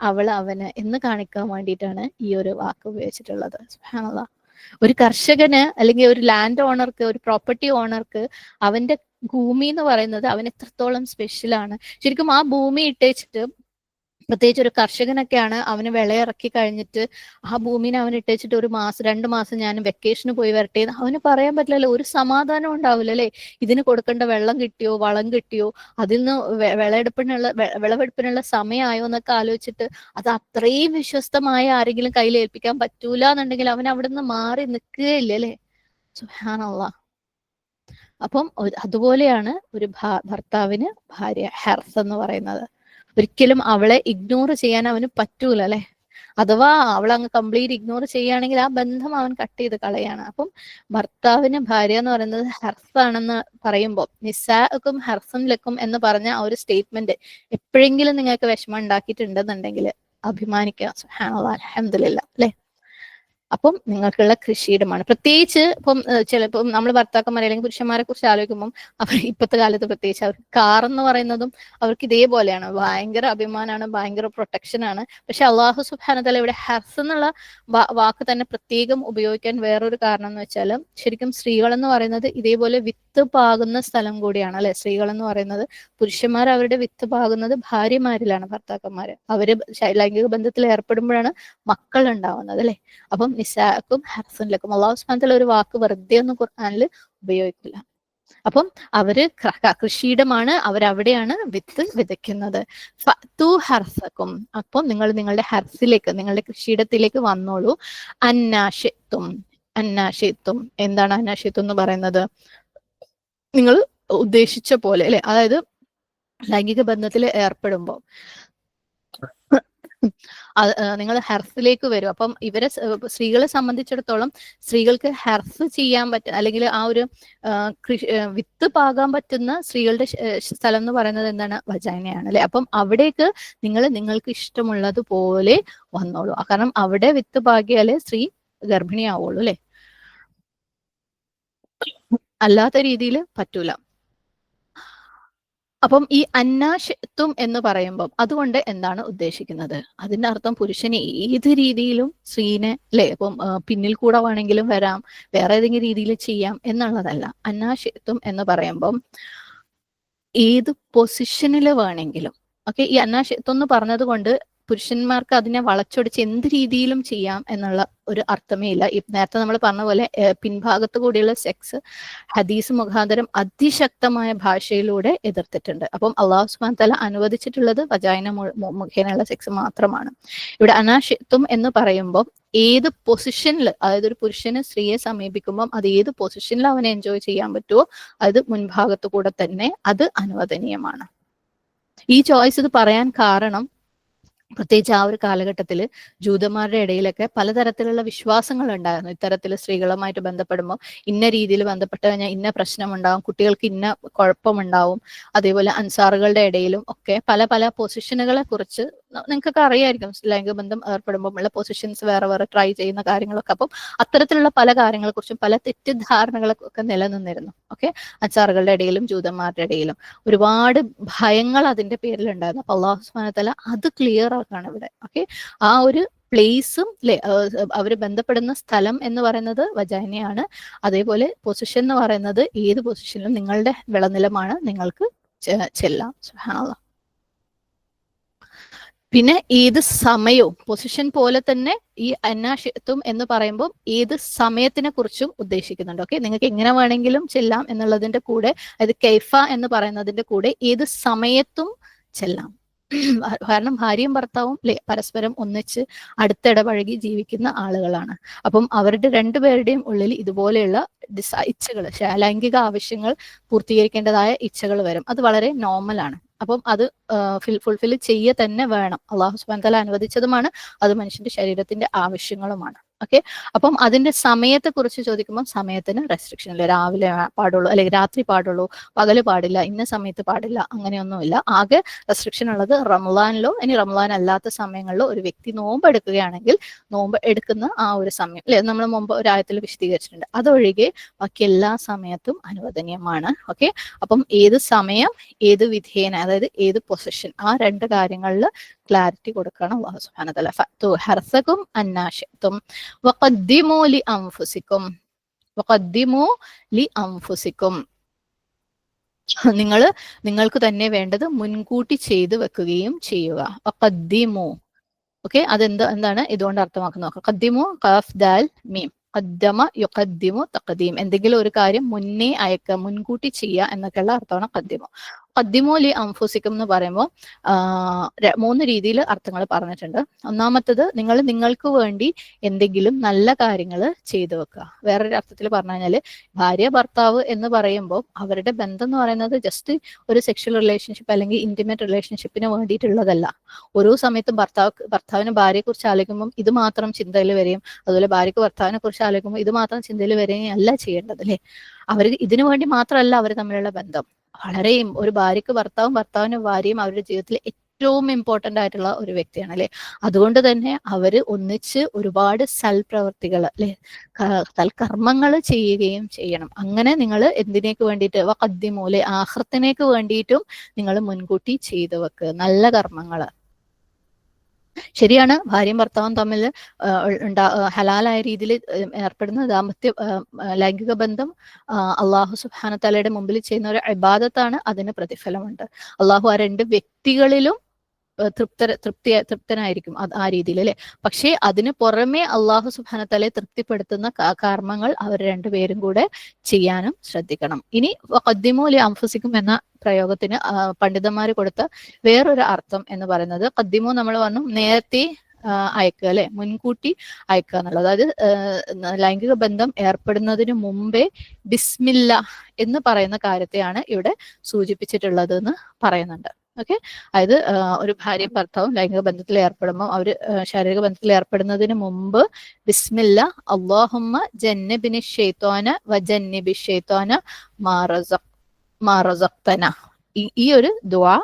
അവന് എന്ന് കാണിക്കാൻ വേണ്ടിയിട്ടാണ് ഈ ഒരു വാക്ക് ഉപയോഗിച്ചിട്ടുള്ളത്. സുബ്ഹാനല്ലാഹ്. ഒരു കർഷകന് അല്ലെങ്കിൽ ഒരു ലാൻഡ് ഓണർക്ക്, ഒരു പ്രോപ്പർട്ടി ഓണർക്ക് അവന്റെ ഭൂമി എന്ന് പറയുന്നത് അവൻ എത്രത്തോളം സ്പെഷ്യലാണ്. ശരിക്കും ആ ഭൂമി ഇട്ടേച്ചിട്ട്, പ്രത്യേകിച്ച് ഒരു കർഷകനൊക്കെയാണ്, അവന് വിളയിറക്കി കഴിഞ്ഞിട്ട് ആ ഭൂമിനെ അവൻ ഇട്ടേച്ചിട്ട് 1 മാസം 2 മാസം ഞാൻ വെക്കേഷന് പോയി വരട്ടെ എന്ന് അവന് പറയാൻ പറ്റില്ലല്ലോ. ഒരു സമാധാനം ഉണ്ടാവില്ല അല്ലെ? ഇതിന് കൊടുക്കേണ്ട വെള്ളം കിട്ടിയോ, വളം കിട്ടിയോ, അതിൽ നിന്ന് വിളവെടുപ്പിനുള്ള സമയമായോ എന്നൊക്കെ ആലോചിച്ചിട്ട് അത് അത്രയും വിശ്വസ്തമായ ആരെങ്കിലും കയ്യിൽ ഏൽപ്പിക്കാൻ പറ്റൂല എന്നുണ്ടെങ്കിൽ അവൻ അവിടെ നിന്ന് മാറി നിൽക്കുകയില്ല അല്ലെ? സുബ്ഹാനല്ലാഹ്. അപ്പം അതുപോലെയാണ് ഒരു ഭർത്താവിന് ഭാര്യ ഹെർസ് എന്ന് പറയുന്നത്. ഒരിക്കലും അവളെ ഇഗ്നോർ ചെയ്യാൻ അവന് പറ്റൂല അല്ലെ? അഥവാ അവൾ അങ്ങ് കംപ്ലീറ്റ് ഇഗ്നോർ ചെയ്യുകയാണെങ്കിൽ ആ ബന്ധം അവൻ കട്ട് ചെയ്ത് കളയാണ്. അപ്പം ഭർത്താവിന് ഭാര്യ എന്ന് പറയുന്നത് ഹെർസ് ആണെന്ന് പറയുമ്പോൾ, നിസാഅക്കും ഹെർസുൻ ലക്കും എന്ന് പറഞ്ഞ ആ ഒരു സ്റ്റേറ്റ്മെന്റ് എപ്പോഴെങ്കിലും നിങ്ങൾക്ക് വിഷമം ഉണ്ടാക്കിയിട്ടുണ്ടെന്നുണ്ടെങ്കിൽ അഭിമാനിക്കുക. സുബ്ഹാനല്ലാഹ്, അൽഹംദുലില്ലാഹ് അല്ലെ? അപ്പം നിങ്ങൾക്കുള്ള കൃഷിയിടമാണ്. പ്രത്യേകിച്ച് ഇപ്പം ചിലപ്പം നമ്മൾ ഭർത്താക്കന്മാരെ അല്ലെങ്കിൽ പുരുഷന്മാരെ കുറിച്ച് ആലോചിക്കുമ്പം അവർ ഇപ്പോഴത്തെ കാലത്ത് പ്രത്യേകിച്ച് അവർക്ക് കാർ എന്ന് പറയുന്നതും അവർക്ക് ഇതേപോലെയാണ്. ഭയങ്കര അഭിമാനമാണ്, ഭയങ്കര പ്രൊട്ടക്ഷൻ ആണ്. പക്ഷെ അള്ളാഹു സുബ്ഹാനഹു വതആല ഇവിടെ ഹർസ് എന്നുള്ള വാക്ക് തന്നെ പ്രത്യേകം ഉപയോഗിക്കാൻ വേറൊരു കാരണം എന്ന് വെച്ചാൽ, ശരിക്കും സ്ത്രീകൾ എന്ന് പറയുന്നത് ഇതേപോലെ വിത്ത് പാകുന്ന സ്ഥലം കൂടിയാണ് അല്ലെ? സ്ത്രീകൾ എന്ന് പറയുന്നത്, പുരുഷന്മാർ അവരുടെ വിത്ത് പാകുന്നത് ഭാര്യമാരിലാണ്, ഭർത്താക്കന്മാര്. അവര് ലൈംഗിക ബന്ധത്തിൽ ഏർപ്പെടുമ്പോഴാണ് മക്കൾ ഉണ്ടാവുന്നത് അല്ലെ? അപ്പം നിസാഅക്കും ഹർസുൻ ലക്കും, അല്ലാഹു സുബ്ഹാനഹു വതആല ഒരു വാക്ക് വെറുതെ ഒന്നും ഖുർആനിൽ ഉപയോഗിക്കില്ല. അപ്പം അവര് കൃഷിയിടമാണ്, അവരവിടെയാണ് വിത്ത് വിതയ്ക്കുന്നത്. ഫഅ്തു ഹർസക്കും, അപ്പം നിങ്ങൾ നിങ്ങളുടെ ഹർസിലേക്ക്, നിങ്ങളുടെ കൃഷിയിടത്തിലേക്ക് വന്നോളൂ. അന്നാശിത്തും, അന്നാശിത്തും എന്താണ് അന്നാശിത്തും എന്ന് പറയുന്നത്? നിങ്ങൾ ഉദ്ദേശിച്ച പോലെ അല്ലെ? അതായത് ലൈംഗിക ബന്ധത്തിൽ ഏർപ്പെടുമ്പോൾ നിങ്ങൾ ഹെർസിലേക്ക് വരും. അപ്പം ഇവരെ സ്ത്രീകളെ സംബന്ധിച്ചിടത്തോളം സ്ത്രീകൾക്ക് ഹെർസ് ചെയ്യാൻ പറ്റും, അല്ലെങ്കിൽ ആ ഒരു വിത്ത് പാകാൻ പറ്റുന്ന സ്ത്രീകളുടെ സ്ഥലം എന്ന് പറയുന്നത് എന്താണ്? വജൈനയാണ് അല്ലെ? അപ്പം അവിടേക്ക് നിങ്ങൾക്ക് ഇഷ്ടമുള്ളതുപോലെ വന്നോളൂ. കാരണം അവിടെ വിത്ത് പാകിയാലേ സ്ത്രീ ഗർഭിണിയാവുള്ളൂ അല്ലെ? അല്ലാത്ത രീതിയിൽ പറ്റൂല. അപ്പം ഈ അന്നാശത്വം എന്ന് പറയുമ്പം അതുകൊണ്ട് എന്താണ് ഉദ്ദേശിക്കുന്നത്? അതിന്റെ അർത്ഥം പുരുഷന് ഏത് രീതിയിലും സ്ത്രീനെ അല്ലെ, ഇപ്പം പിന്നിൽ കൂടെ വേണമെങ്കിലും വരാം, വേറെ ഏതെങ്കിലും രീതിയിൽ ചെയ്യാം എന്നുള്ളതല്ല. അന്നാശത്വം എന്ന് പറയുമ്പം ഏത് പൊസിഷനിൽ വേണമെങ്കിലും, ഓക്കെ. ഈ അന്നാശത്വം എന്ന് പറഞ്ഞത് കൊണ്ട് പുരുഷന്മാർക്ക് അതിനെ വളച്ചൊടിച്ച് എന്ത് രീതിയിലും ചെയ്യാം എന്നുള്ള ഒരു അർത്ഥമേ ഇല്ല. നേരത്തെ നമ്മൾ പറഞ്ഞ പോലെ പിൻഭാഗത്ത് കൂടിയുള്ള സെക്സ് ഹദീസ് മുഖാന്തരം അതിശക്തമായ ഭാഷയിലൂടെ എതിർത്തിട്ടുണ്ട്. അപ്പം അള്ളാഹു സുബ്ഹാനഹു വതആല അനുവദിച്ചിട്ടുള്ളത് വജൈന മുഖേനയുള്ള സെക്സ് മാത്രമാണ്. ഇവിടെ അനാശിത്വം എന്ന് പറയുമ്പോൾ ഏത് പൊസിഷനിൽ, അതായത് ഒരു പുരുഷന് സ്ത്രീയെ സമീപിക്കുമ്പോൾ അത് ഏത് പൊസിഷനിൽ അവനെ എൻജോയ് ചെയ്യാൻ പറ്റുമോ അത് മുൻഭാഗത്ത് കൂടെ തന്നെ അത് അനുവദനീയമാണ്. ഈ ചോയ്സ് ഇത് പറയാൻ കാരണം, പ്രത്യേകിച്ച് ആ ഒരു കാലഘട്ടത്തിൽ ജൂതന്മാരുടെ ഇടയിലൊക്കെ പലതരത്തിലുള്ള വിശ്വാസങ്ങൾ ഉണ്ടായിരുന്നു. ഇത്തരത്തിൽ സ്ത്രീകളുമായിട്ട് ബന്ധപ്പെടുമ്പോൾ ഇന്ന രീതിയിൽ ബന്ധപ്പെട്ട് കഴിഞ്ഞാൽ ഇന്ന പ്രശ്നമുണ്ടാവും, കുട്ടികൾക്ക് ഇന്ന കുഴപ്പമുണ്ടാവും. അതേപോലെ അൻസാറുകളുടെ ഇടയിലും ഒക്കെ പല പല പൊസിഷനുകളെ കുറിച്ച് നിങ്ങൾക്കൊക്കെ അറിയായിരിക്കും. ലൈംഗിക ബന്ധം ഏർപ്പെടുമ്പോൾ ഉള്ള പൊസിഷൻസ് വേറെ വേറെ ട്രൈ ചെയ്യുന്ന കാര്യങ്ങളൊക്കെ. അപ്പം അത്തരത്തിലുള്ള പല കാര്യങ്ങളെ കുറിച്ചും പല തെറ്റിദ്ധാരണകളൊക്കെ നിലനിന്നിരുന്നു. ഓക്കെ, അൻസാറുകളുടെ ഇടയിലും ജൂതന്മാരുടെ ഇടയിലും ഒരുപാട് ഭയങ്ങൾ അതിന്റെ പേരിലുണ്ടായിരുന്നു. അപ്പൊ അല്ലാഹു സുബ്ഹാനഹു വതആല അത് ക്ലിയർ ആക്കാണ് ഇവിടെ. ഓക്കെ, ആ ഒരു പ്ലേസും അല്ലെ, അവർ ബന്ധപ്പെടുന്ന സ്ഥലം എന്ന് പറയുന്നത് വജൈനയാണ്. അതേപോലെ പൊസിഷൻ എന്ന് പറയുന്നത് ഏത് പൊസിഷനിലും നിങ്ങളുടെ വിളനിലമാണ്, നിങ്ങൾക്ക് ചെല്ലാം. സുബ്ഹാനല്ലാഹ്. പിന്നെ ഏത് സമയവും പൊസിഷൻ പോലെ തന്നെ ഈ അന്നാശിത്വം എന്ന് പറയുമ്പോൾ ഏത് സമയത്തിനെ കുറിച്ചും ഉദ്ദേശിക്കുന്നുണ്ട്. ഓക്കെ, നിങ്ങൾക്ക് എങ്ങനെ വേണമെങ്കിലും ചെല്ലാം എന്നുള്ളതിന്റെ കൂടെ, അതായത് കൈഫ എന്ന് പറയുന്നതിന്റെ കൂടെ ഏത് സമയത്തും ചെല്ലാം. കാരണം ഭാര്യയും ഭർത്താവും പരസ്പരം ഒന്നിച്ച് അടുത്തിടപഴകി ജീവിക്കുന്ന ആളുകളാണ്. അപ്പം അവരുടെ രണ്ടുപേരുടെയും ഉള്ളിൽ ഇതുപോലെയുള്ള ഇച്ഛകൾ, ലൈംഗിക ആവശ്യങ്ങൾ പൂർത്തീകരിക്കേണ്ടതായ ഇച്ഛകൾ വരും. അത് വളരെ നോർമലാണ്. അപ്പം അത് ഫുൾഫിൽ ചെയ്യ തന്നെ വേണം. അള്ളാഹു സുബ്ഹാനഹു വതആല അനുവദിച്ചതുമാണ്, അത് മനുഷ്യന്റെ ശരീരത്തിന്റെ ആവശ്യങ്ങളുമാണ്. ഓക്കെ. അപ്പം അതിന്റെ സമയത്തെ കുറിച്ച് ചോദിക്കുമ്പോൾ സമയത്തിന് റെസ്ട്രിക്ഷൻ ഇല്ല. രാവിലെ പാടുള്ളൂ, അല്ലെങ്കിൽ രാത്രി പാടുള്ളൂ, പകല് പാടില്ല, ഇന്ന സമയത്ത് പാടില്ല, അങ്ങനെയൊന്നുമില്ല. ആകെ റെസ്ട്രിക്ഷൻ ഉള്ളത് റമളാനിലോ ഇനി റമളാൻ അല്ലാത്ത സമയങ്ങളിലോ ഒരു വ്യക്തി നോമ്പ് എടുക്കുകയാണെങ്കിൽ നോമ്പ് എടുക്കുന്ന ആ ഒരു സമയം അല്ലെ, നമ്മൾ മുമ്പ് ഒരു ആയത്തിൽ വിശദീകരിച്ചിട്ടുണ്ട്, അതൊഴികെ ബാക്കി എല്ലാ സമയത്തും അനുവദനീയമാണ്. ഓക്കെ. അപ്പം ഏത് സമയം, ഏത് വിധേയന, അതായത് ഏത് പൊസിഷൻ, ആ രണ്ട് കാര്യങ്ങളിൽ ക്ലാരിറ്റി കൊടുക്കണം അല്ലാഹു സുബ്ഹാനഹു വ തആല. ഫഅതു ഹർസകും അന്നാശിതും വഖദ്ദിമു ലി അൻഫുസികും, വഖദ്ദിമു ലി അൻഫുസികും, നിങ്ങൾക്ക് തന്നെ വേണ്ടത് മുൻകൂട്ടി ചെയ്തു വെക്കുകയും ചെയ്യുക. വഖദ്ദിമു, ഓക്കെ. എന്താണ് ഇതുകൊണ്ട് അർത്ഥമാക്കുന്നത് നോക്കാം. ഖദ്ദിമു, ഖാഫ് ദാൽ മീം, ഖദ്ദമ യുഖദ്ദിമു തഖദീം, എന്തെങ്കിലും ഒരു കാര്യം മുന്നേ അയക്കുക, മുൻകൂട്ടി ചെയ്യുക എന്നൊക്കെയുള്ള അർത്ഥമാണ് ഖദ്ദിമു. ഖദ്ദിമു ലി അൻഫുസികും എന്ന് പറയുമ്പോൾ 3 രീതിയിൽ അർത്ഥങ്ങൾ പറഞ്ഞിട്ടുണ്ട്. ഒന്നാമത്തത്, നിങ്ങൾക്ക് വേണ്ടി എന്തെങ്കിലും നല്ല കാര്യങ്ങൾ ചെയ്തു വെക്കുക. വേറൊരു അർത്ഥത്തിൽ പറഞ്ഞു കഴിഞ്ഞാൽ ഭാര്യ ഭർത്താവ് എന്ന് പറയുമ്പോൾ അവരുടെ ബന്ധം എന്ന് പറയുന്നത് ജസ്റ്റ് ഒരു സെക്ഷൽ റിലേഷൻഷിപ്പ് അല്ലെങ്കിൽ ഇന്റിമേറ്റ് റിലേഷൻഷിപ്പിന് വേണ്ടിയിട്ടുള്ളതല്ല. ഓരോ സമയത്തും ഭർത്താവിന് ഭാര്യയെ കുറിച്ച് ആലോചിക്കുമ്പോൾ ഇത് മാത്രം ചിന്തയിൽ വരികയും, അതുപോലെ ഭാര്യയ്ക്ക് ഭർത്താവിനെ കുറിച്ച് ആലോചിക്കുമ്പോൾ ഇത് മാത്രം ചിന്തയിൽ വരികയും അല്ല ചെയ്യേണ്ടത് അല്ലേ. അവർ ഇതിനു വേണ്ടി മാത്രമല്ല അവർ തമ്മിലുള്ള ബന്ധം. വളരെയും ഒരു ഭാര്യയ്ക്ക് ഭർത്താവും ഭർത്താവിന് ഭാര്യയും അവരുടെ ജീവിതത്തിൽ ഏറ്റവും ഇമ്പോർട്ടന്റ് ആയിട്ടുള്ള ഒരു വ്യക്തിയാണ് അല്ലെ. അതുകൊണ്ട് തന്നെ അവര് ഒന്നിച്ച് ഒരുപാട് സൽപ്രവർത്തികൾ അല്ലെ, സൽക്കർമ്മങ്ങൾ ചെയ്യുകയും ചെയ്യണം. അങ്ങനെ നിങ്ങൾ എന്തിനേക്ക് വേണ്ടിയിട്ട്, വഖദ്ദിമൂലെ ആഖിറത്തിനേക്ക് വേണ്ടിയിട്ടും നിങ്ങൾ മുൻകൂട്ടി ചെയ്തു വെക്കുക നല്ല കർമ്മങ്ങൾ. ശരിയാണ്, ഭാര്യയും ഭർത്താവും തമ്മിൽ ഹലാലായ രീതിയിൽ ഏർപ്പെടുന്ന ലൈംഗിക ബന്ധം അള്ളാഹു സുബ്ഹാനഹു വ തആലയുടെ മുമ്പിൽ ചെയ്യുന്ന ഒരു ഇബാദത്താണ്, അതിന് പ്രതിഫലമുണ്ട്. അള്ളാഹു ആ രണ്ട് വ്യക്തികളിലും തൃപ്തനായിരിക്കും ആ രീതിയിൽ അല്ലെ. പക്ഷേ അതിന് പുറമെ അള്ളാഹു സുബ്ഹാനഹു വ തആലയെ തൃപ്തിപ്പെടുത്തുന്ന കർമ്മങ്ങൾ അവർ രണ്ടുപേരും കൂടെ ചെയ്യാനും ശ്രദ്ധിക്കണം. ഇനി വഖദ്ദിമു ലി അൻഫുസികും എന്ന പ്രയോഗത്തിന് പണ്ഡിതന്മാർ കൊടുത്ത വേറൊരു അർത്ഥം എന്ന് പറയുന്നത്, ഖദ്ദിമു നമ്മൾ പറഞ്ഞു നേരത്തെ അയക്കുക അല്ലെ, മുൻകൂട്ടി അയക്കുക എന്നുള്ളത്. അതായത് ലൈംഗിക ബന്ധം ഏർപ്പെടുന്നതിന് മുമ്പേ ബിസ്മില്ല എന്ന് പറയുന്ന കാര്യത്തെയാണ് ഇവിടെ സൂചിപ്പിച്ചിട്ടുള്ളത് എന്ന് പറയുന്നുണ്ട്. ഓക്കെ. അതായത് ഒരു ഭാര്യയും ഭർത്താവും ലൈംഗിക ബന്ധത്തിൽ ഏർപ്പെടുമ്പോൾ അവര് ശാരീരിക ബന്ധത്തിൽ ഏർപ്പെടുന്നതിന് മുമ്പ് ബിസ്മില്ല അല്ലാഹുമ്മ ജന്നിബ്നി ശൈത്വാന വജന്നിബി ശൈത്വാന മാ റസഖ്തന, ഈ ഒരു ദുആ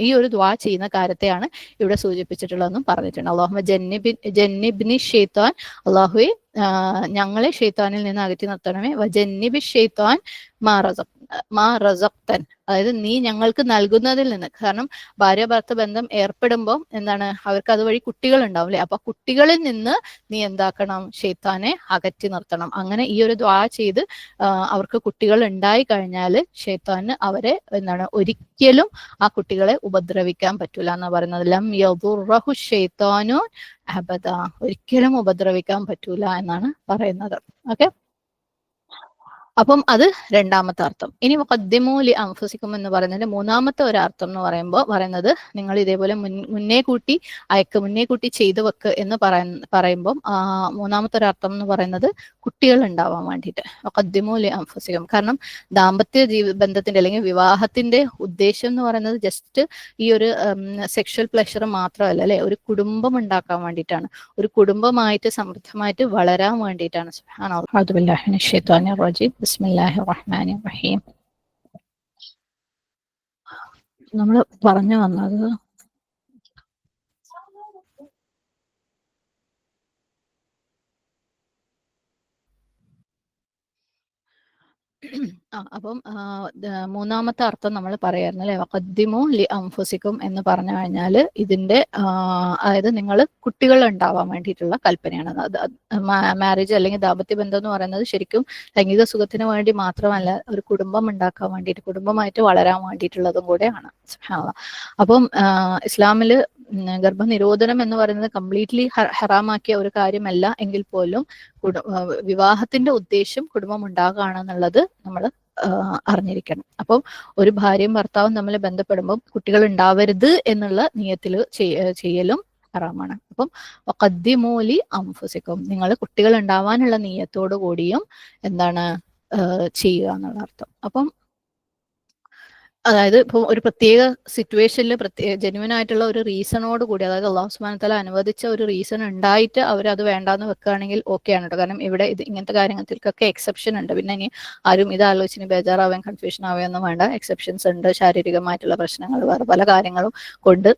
ഈ ഒരു ദുആ ചെയ്യുന്ന കാര്യത്തെയാണ് ഇവിടെ സൂചിപ്പിച്ചിട്ടുള്ളതെന്നും പറഞ്ഞിട്ടുണ്ട്. അല്ലാഹുമ്മ ജന്നിബ്നി ശൈത്വാൻ, അല്ലാഹുവേ ഞങ്ങളെ ഷെയ്ത്താനിൽ നിന്ന് അകറ്റി നിർത്തണമേ, വജന്നിബി ശൈത്വാൻ മാ റസഖ്തൻ, അതായത് നീ ഞങ്ങൾക്ക് നൽകുന്നതിൽ നിന്ന്. കാരണം ഭാര്യ ഭർത്ത ബന്ധം ഏർപ്പെടുമ്പോൾ എന്താണ്, അവർക്ക് അതുവഴി കുട്ടികൾ ഉണ്ടാവും അല്ലെ. അപ്പൊ കുട്ടികളിൽ നിന്ന് നീ എന്താക്കണം, ഷെയ്ത്താനെ അകറ്റി നിർത്തണം. അങ്ങനെ ഈ ഒരു ദുആ ചെയ്ത് അവർക്ക് കുട്ടികൾ ഉണ്ടായി കഴിഞ്ഞാൽ ഷെയ്ത്താന് അവരെ എന്താണ് ഒരിക്കലും ആ കുട്ടികളെ ഉപദ്രവിക്കാൻ പറ്റൂല എന്ന് പറയുന്നത്. ലം യദുറഹു ഷൈത്താനു അബദ, ഒരിക്കലും ഉപദ്രവിക്കാൻ പറ്റൂല എന്നാണ് പറയുന്നത്. ഓക്കെ. അപ്പം അത് രണ്ടാമത്തെ അർത്ഥം. ഇനി വഖദ്ദിമു ലി അൻഫുസികും എന്ന് പറയുന്നതിന്റെ മൂന്നാമത്തെ ഒരു അർത്ഥം എന്ന് പറയുന്നത് നിങ്ങൾ ഇതേപോലെ മുന്നേ കൂട്ടി ചെയ്തു വെക്ക് എന്ന് പറയുമ്പോൾ മൂന്നാമത്തെ ഒരു അർത്ഥം എന്ന് പറയുന്നത് കുട്ടികൾ ഉണ്ടാവാൻ വേണ്ടിയിട്ട്. വഖദ്ദിമു ലി അൻഫുസികും, കാരണം ദാമ്പത്യ ബന്ധത്തിന്റെ അല്ലെങ്കിൽ വിവാഹത്തിന്റെ ഉദ്ദേശം എന്ന് പറയുന്നത് ജസ്റ്റ് ഈ ഒരു സെക്ഷൽ പ്ലഷർ മാത്രമല്ല അല്ലെ, ഒരു കുടുംബം ഉണ്ടാക്കാൻ വേണ്ടിയിട്ടാണ്, ഒരു കുടുംബമായിട്ട് സമൃദ്ധമായിട്ട് വളരാൻ വേണ്ടിയിട്ടാണ്. സുബ്ഹാനല്ലാഹ്, അഊദു ബില്ലാഹി മിനശ് ശൈത്വാനിർ റജീം, ബിസ്മില്ലാഹിർ റഹ്മാനിർ റഹീം. നമ്മൾ പറഞ്ഞു വന്നത് അപ്പം മൂന്നാമത്തെ അർത്ഥം നമ്മൾ പറയായിരുന്നു അല്ലെ, വഖദ്ദിമു ലി അൻഫുസികും എന്ന് പറഞ്ഞു കഴിഞ്ഞാൽ ഇതിന്റെ അതായത് നിങ്ങൾ കുട്ടികൾ ഉണ്ടാവാൻ വേണ്ടിയിട്ടുള്ള കൽപ്പനയാണ്. മാരേജ് അല്ലെങ്കിൽ ദാമ്പത്യ ബന്ധം എന്ന് പറയുന്നത് ശരിക്കും ലൈംഗിക സുഖത്തിന് വേണ്ടി മാത്രമല്ല, ഒരു കുടുംബം ഉണ്ടാക്കാൻ വേണ്ടിയിട്ട്, കുടുംബമായിട്ട് വളരാൻ വേണ്ടിയിട്ടുള്ളതും കൂടെയാണ്. അപ്പം ഇസ്ലാമില് ഗർഭനിരോധനം എന്ന് പറയുന്നത് കംപ്ലീറ്റ്ലി ഹറാമാക്കിയ ഒരു കാര്യമല്ല എങ്കിൽ പോലും വിവാഹത്തിന്റെ ഉദ്ദേശം കുടുംബം ഉണ്ടാകുകയാണെന്നുള്ളത് നമ്മൾ അറിഞ്ഞിരിക്കണം. അപ്പം ഒരു ഭാര്യയും ഭർത്താവും തമ്മിൽ ബന്ധപ്പെടുമ്പോൾ കുട്ടികൾ ഉണ്ടാവരുത് എന്നുള്ള നിയത്തിൽ ചെയ്യലും ഹറാമാണ്. അപ്പം വഖദ്ദിമു ലി അൻഫുസികും, നിങ്ങൾ കുട്ടികൾ ഉണ്ടാവാനുള്ള നിയത്തോടു കൂടിയും എന്താണ് ചെയ്യുക എന്നുള്ള അർത്ഥം. അപ്പം അതായത് ഇപ്പോൾ ഒരു പ്രത്യേക സിറ്റുവേഷനിൽ ജെന്യുവൻ ആയിട്ടുള്ള ഒരു റീസണോട് കൂടി, അതായത് അള്ളാഹു സുബ്ഹാനഹു വതആല അനുവദിച്ച ഒരു റീസൺ ഉണ്ടായിട്ട് അവരത് വേണ്ടാന്ന് വെക്കുകയാണെങ്കിൽ ഓക്കെയാണ് കേട്ടോ. കാരണം ഇവിടെ ഇങ്ങനത്തെ കാര്യങ്ങൾക്കൊക്കെ എക്സെപ്ഷൻ ഉണ്ട്. പിന്നെ ഇനി ആരും ഇത് ആലോചിച്ച് ബേജാറാവാൻ കൺഫ്യൂഷൻ ആവുകയൊന്നും വേണ്ട. എക്സെപ്ഷൻസ് ഉണ്ട്. ശാരീരികമായിട്ടുള്ള പ്രശ്നങ്ങൾ, വേറെ പല കാര്യങ്ങളും കൊണ്ട്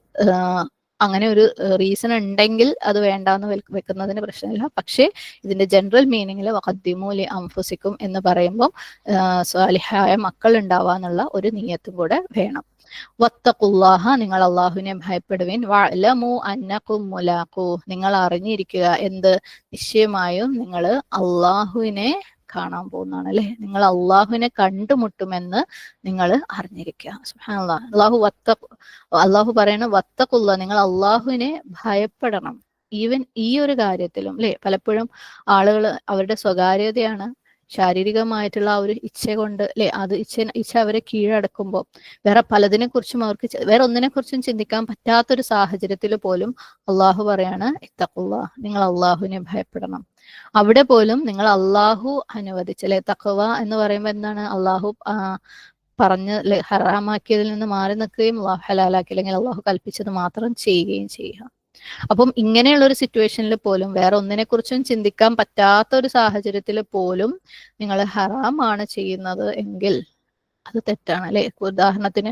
അങ്ങനെ ഒരു റീസൺ ഉണ്ടെങ്കിൽ അത് വേണ്ടാന്ന് വെക്കുന്നതിന് പ്രശ്നമില്ല. പക്ഷേ ഇതിന്റെ ജനറൽ മീനിങ്ങിൽ വഖദ്ദിമൂ ലി അൻഫുസിക്കും എന്ന് പറയുമ്പോൾ സ്വാലിഹായ മക്കൾ ഉണ്ടാവാന്നുള്ള ഒരു നിയ്യത്തും കൂടെ വേണം. വത്തഖുല്ലാഹ, നിങ്ങൾ അള്ളാഹുവിനെ ഭയപ്പെടുവിൻ. വഅലമു അന്നകും മുലാഖു, നിങ്ങൾ അറിഞ്ഞിരിക്കുക എന്ത്, നിശ്ചയമായും നിങ്ങൾ അള്ളാഹുവിനെ കാണാൻ പോകുന്നതാണ് അല്ലെ. നിങ്ങൾ അള്ളാഹുവിനെ കണ്ടുമുട്ടുമെന്ന് നിങ്ങൾ അറിഞ്ഞിരിക്കുക. സുബ്ഹാനല്ലാഹ്. അള്ളാഹു പറയണ വത്തഖുല്ലാ, നിങ്ങൾ അള്ളാഹുവിനെ ഭയപ്പെടണം. ഈവൻ ഈ ഒരു കാര്യത്തിലും അല്ലെ, പലപ്പോഴും ആളുകൾ അവരുടെ സ്വകാര്യതയാണ്, ശാരീരികമായിട്ടുള്ള ആ ഒരു ഇച്ഛ കൊണ്ട് അല്ലെ, അത് ഇച്ഛ അവരെ കീഴടക്കുമ്പോൾ വേറെ പലതിനെ കുറിച്ചും അവർക്ക് വേറെ ഒന്നിനെ കുറിച്ചും ചിന്തിക്കാൻ പറ്റാത്തൊരു സാഹചര്യത്തിൽ പോലും അള്ളാഹു പറയാണ് ഇത്തഖുല്ലാ, നിങ്ങൾ അള്ളാഹുവിനെ ഭയപ്പെടണം. അവിടെ പോലും നിങ്ങൾ അള്ളാഹു അനുവദിച്ചല്ലേ, തഖ്വ എന്ന് പറയുമ്പോൾ എന്താണ്, അള്ളാഹു പറഞ്ഞ് ഹറാമാക്കിയതിൽ നിന്ന് മാറി നിൽക്കുകയും അള്ളാഹു ഹലാലാക്കി അല്ലെങ്കിൽ അള്ളാഹു കൽപ്പിച്ചത് മാത്രം ചെയ്യുകയും ചെയ്യുക. അപ്പം ഇങ്ങനെയുള്ള ഒരു സിറ്റുവേഷനിൽ പോലും വേറെ ഒന്നിനെ കുറിച്ചും ചിന്തിക്കാൻ പറ്റാത്ത ഒരു സാഹചര്യത്തിൽ പോലും നിങ്ങൾ ഹറാമാണ് ചെയ്യുന്നത് എങ്കിൽ അത് തെറ്റാണ് അല്ലെ. ഉദാഹരണത്തിന്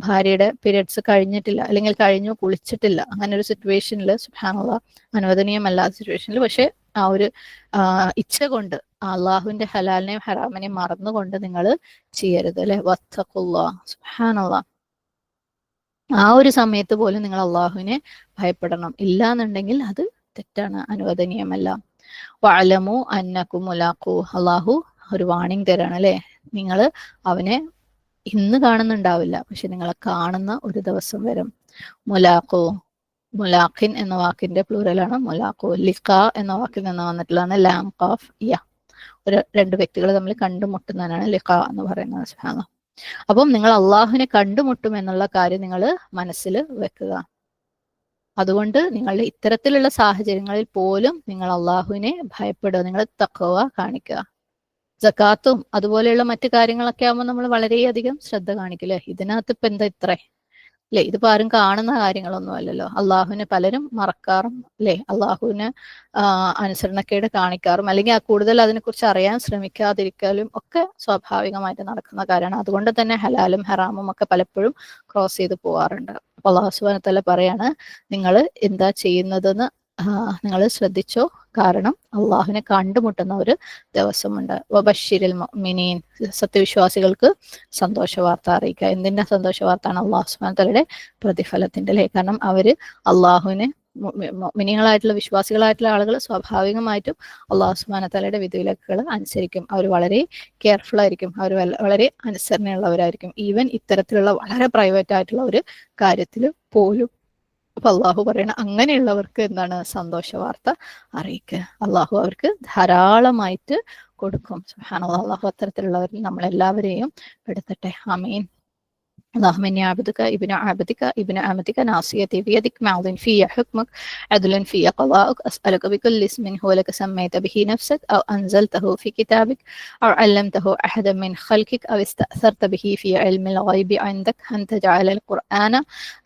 ഭാര്യയുടെ പീരിയഡ്സ് കഴിഞ്ഞിട്ടില്ല അല്ലെങ്കിൽ കഴിഞ്ഞു കുളിച്ചിട്ടില്ല, അങ്ങനെ ഒരു സിറ്റുവേഷനിൽ സുബ്ഹാനല്ലാഹ് അനുവദനീയമല്ലാത്ത സിറ്റുവേഷനിൽ പക്ഷെ ആ ഒരു ഇച്ഛ കൊണ്ട് അള്ളാഹുവിന്റെ ഹലാലിനെയും ഹറാമിനെയും മറന്നുകൊണ്ട് നിങ്ങൾ ചെയ്യരുത് അല്ലെ. വത്തഖുല്ലാഹ്, സുബ്ഹാനല്ലാഹ്. ആ ഒരു സമയത്ത് പോലും നിങ്ങൾ അള്ളാഹുവിനെ ഭയപ്പെടണം. ഇല്ലാന്നുണ്ടെങ്കിൽ അത് തെറ്റാണ്, അനുവദനീയമല്ല. വഅലമു അന്നകും മുലാഖു, അള്ളാഹു ഒരു വാണിംഗ് തരാണ് അല്ലെ. നിങ്ങൾ അവനെ ഇന്ന് കാണുന്നുണ്ടാവില്ല, പക്ഷെ നിങ്ങളെ കാണുന്ന ഒരു ദിവസം വരും. മുലാഖു, മുലാഖിൻ എന്ന വാക്കിന്റെ പ്ലൂറലാണ് മുലാഖു. ലിഖ എന്ന വാക്കിൽ നിന്ന് വന്നിട്ടുള്ളതാണ് ലാം ഖാഫ് യ. രണ്ട് വ്യക്തികൾ തമ്മിൽ കണ്ടുമുട്ടുന്നതിനാണ് ലിഖ എന്ന് പറയുന്നത്. സുബ്ഹാനല്ലാഹ്. അപ്പം നിങ്ങൾ അള്ളാഹുവിനെ കണ്ടുമുട്ടും എന്നുള്ള കാര്യം നിങ്ങൾ മനസ്സിൽ വെക്കുക. അതുകൊണ്ട് നിങ്ങളുടെ ഇത്തരത്തിലുള്ള സാഹചര്യങ്ങളിൽ പോലും നിങ്ങൾ അള്ളാഹുവിനെ ഭയപ്പെടുക, നിങ്ങൾ തഖ്വ കാണിക്കുക. സക്കാത്തും അതുപോലെയുള്ള മറ്റു കാര്യങ്ങളൊക്കെ ആകുമ്പോൾ നമ്മൾ വളരെയധികം ശ്രദ്ധ കാണിക്കില്ലേ. ഇതിനകത്ത് ഇപ്പൊ എന്താ ഇത്ര അല്ലെ, ഇതിപ്പോ ആരും കാണുന്ന കാര്യങ്ങളൊന്നും അല്ലല്ലോ. അള്ളാഹുവിനെ പലരും മറക്കാറും അല്ലെ, അള്ളാഹുവിന് അനുസരണക്കേട് കാണിക്കാറും അല്ലെങ്കിൽ കൂടുതൽ അതിനെക്കുറിച്ച് അറിയാൻ ശ്രമിക്കാതിരിക്കലും ഒക്കെ സ്വാഭാവികമായിട്ട് നടക്കുന്ന കാര്യമാണ്. അതുകൊണ്ട് തന്നെ ഹലാലും ഹറാമും ഒക്കെ പലപ്പോഴും ക്രോസ് ചെയ്ത് പോവാറുണ്ട്. അപ്പൊ അള്ളാഹു സുബ്ഹാനഹു വ തആല പറയാണ്, നിങ്ങൾ എന്താ ചെയ്യുന്നതെന്ന് നിങ്ങൾ ശ്രദ്ധിച്ചോ, കാരണം അള്ളാഹുവിനെ കണ്ടുമുട്ടുന്ന ഒരു ദിവസമുണ്ട്. വബശ്ശിരിൽ മുഅ്മിനീൻ, സത്യവിശ്വാസികൾക്ക് സന്തോഷ വാർത്ത അറിയിക്കുക. എന്തിന്റെ സന്തോഷ വാർത്താണ്? അള്ളാഹു സുബ്ഹാനഹു വ തആലയുടെ പ്രതിഫലത്തിന്റെ അല്ലേ. കാരണം അവര് അള്ളാഹുവിനെ, മുഅ്മിനീങ്ങളായിട്ടുള്ള വിശ്വാസികളായിട്ടുള്ള ആളുകൾ സ്വാഭാവികമായിട്ടും അള്ളാഹു സുബ്ഹാനഹു വ തആലയുടെ വിധിവിലക്കുകൾ അനുസരിക്കും. അവർ വളരെ കെയർഫുൾ ആയിരിക്കും, അവർ വളരെ അനുസരണയുള്ളവരായിരിക്കും. ഈവൻ ഇത്തരത്തിലുള്ള വളരെ പ്രൈവറ്റ് ആയിട്ടുള്ള ഒരു കാര്യത്തിൽ പോലും. അപ്പൊ അള്ളാഹു പറയണ അങ്ങനെയുള്ളവർക്ക് എന്താണ്? സന്തോഷ വാർത്ത അറിയിക്കുക. അള്ളാഹു അവർക്ക് ധാരാളമായിട്ട് കൊടുക്കും. സുബ്ഹാനല്ലാഹ്. അള്ളാഹു അത്തരത്തിലുള്ളവരിൽ നമ്മളെല്ലാവരെയും പെടുത്തട്ടെ. ആമീൻ. اللهم إني عبدك ابن عبدك ابن أمتك ناصيتي بيدك ماض في حكمك عدل في قضاؤك أسألك بكل اسم هو لك سميت به نفسك أو أنزلته في كتابك أو علمته أحدا من خلقك أو استأثرت به في علم الغيب عندك أن تجعل القرآن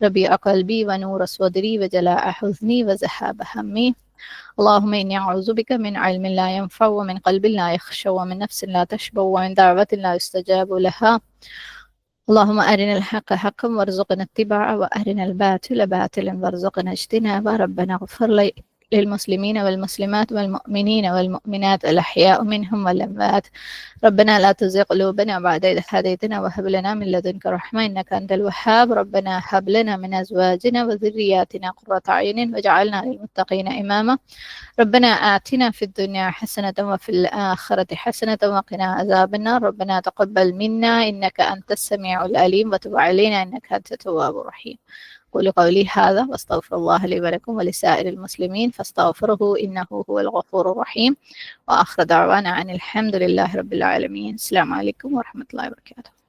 ربيع قلبي ونور صدري وجلاء حزني وذهاب همي. اللهم إني أعوذ بك من علم لا ينفع ومن قلب لا يخشى ومن نفس لا تشبع ومن دعوة لا يستجاب لها. اللهم أرنا الحق حقا وارزقنا اتباعه وأرنا الباطل باطلا وارزقنا اجتنابه. ربنا اغفر للمسلمين والمسلمات والمؤمنين والمؤمنات الأحياء منهم والأموات. ربنا لا تزغ قلوبنا بعد إذ هديتنا وهب لنا من لدنك رحمة إنك أنت الوهاب. ربنا هب لنا من أزواجنا وذرياتنا قرة أعين واجعلنا للمتقين إماما. ربنا آتنا في الدنيا حسنة وفي الآخرة حسنة وقنا عذاب النار. ربنا تقبل منا إنك أنت السميع العليم وتب علينا إنك أنت التواب الرحيم. قولوا قولي هذا واستغفر الله لي ولكم ولسائر المسلمين فاستغفروه إنه هو الغفور الرحيم. وآخر دعوانا عن الحمد لله رب العالمين. السلام عليكم ورحمة الله وبركاته.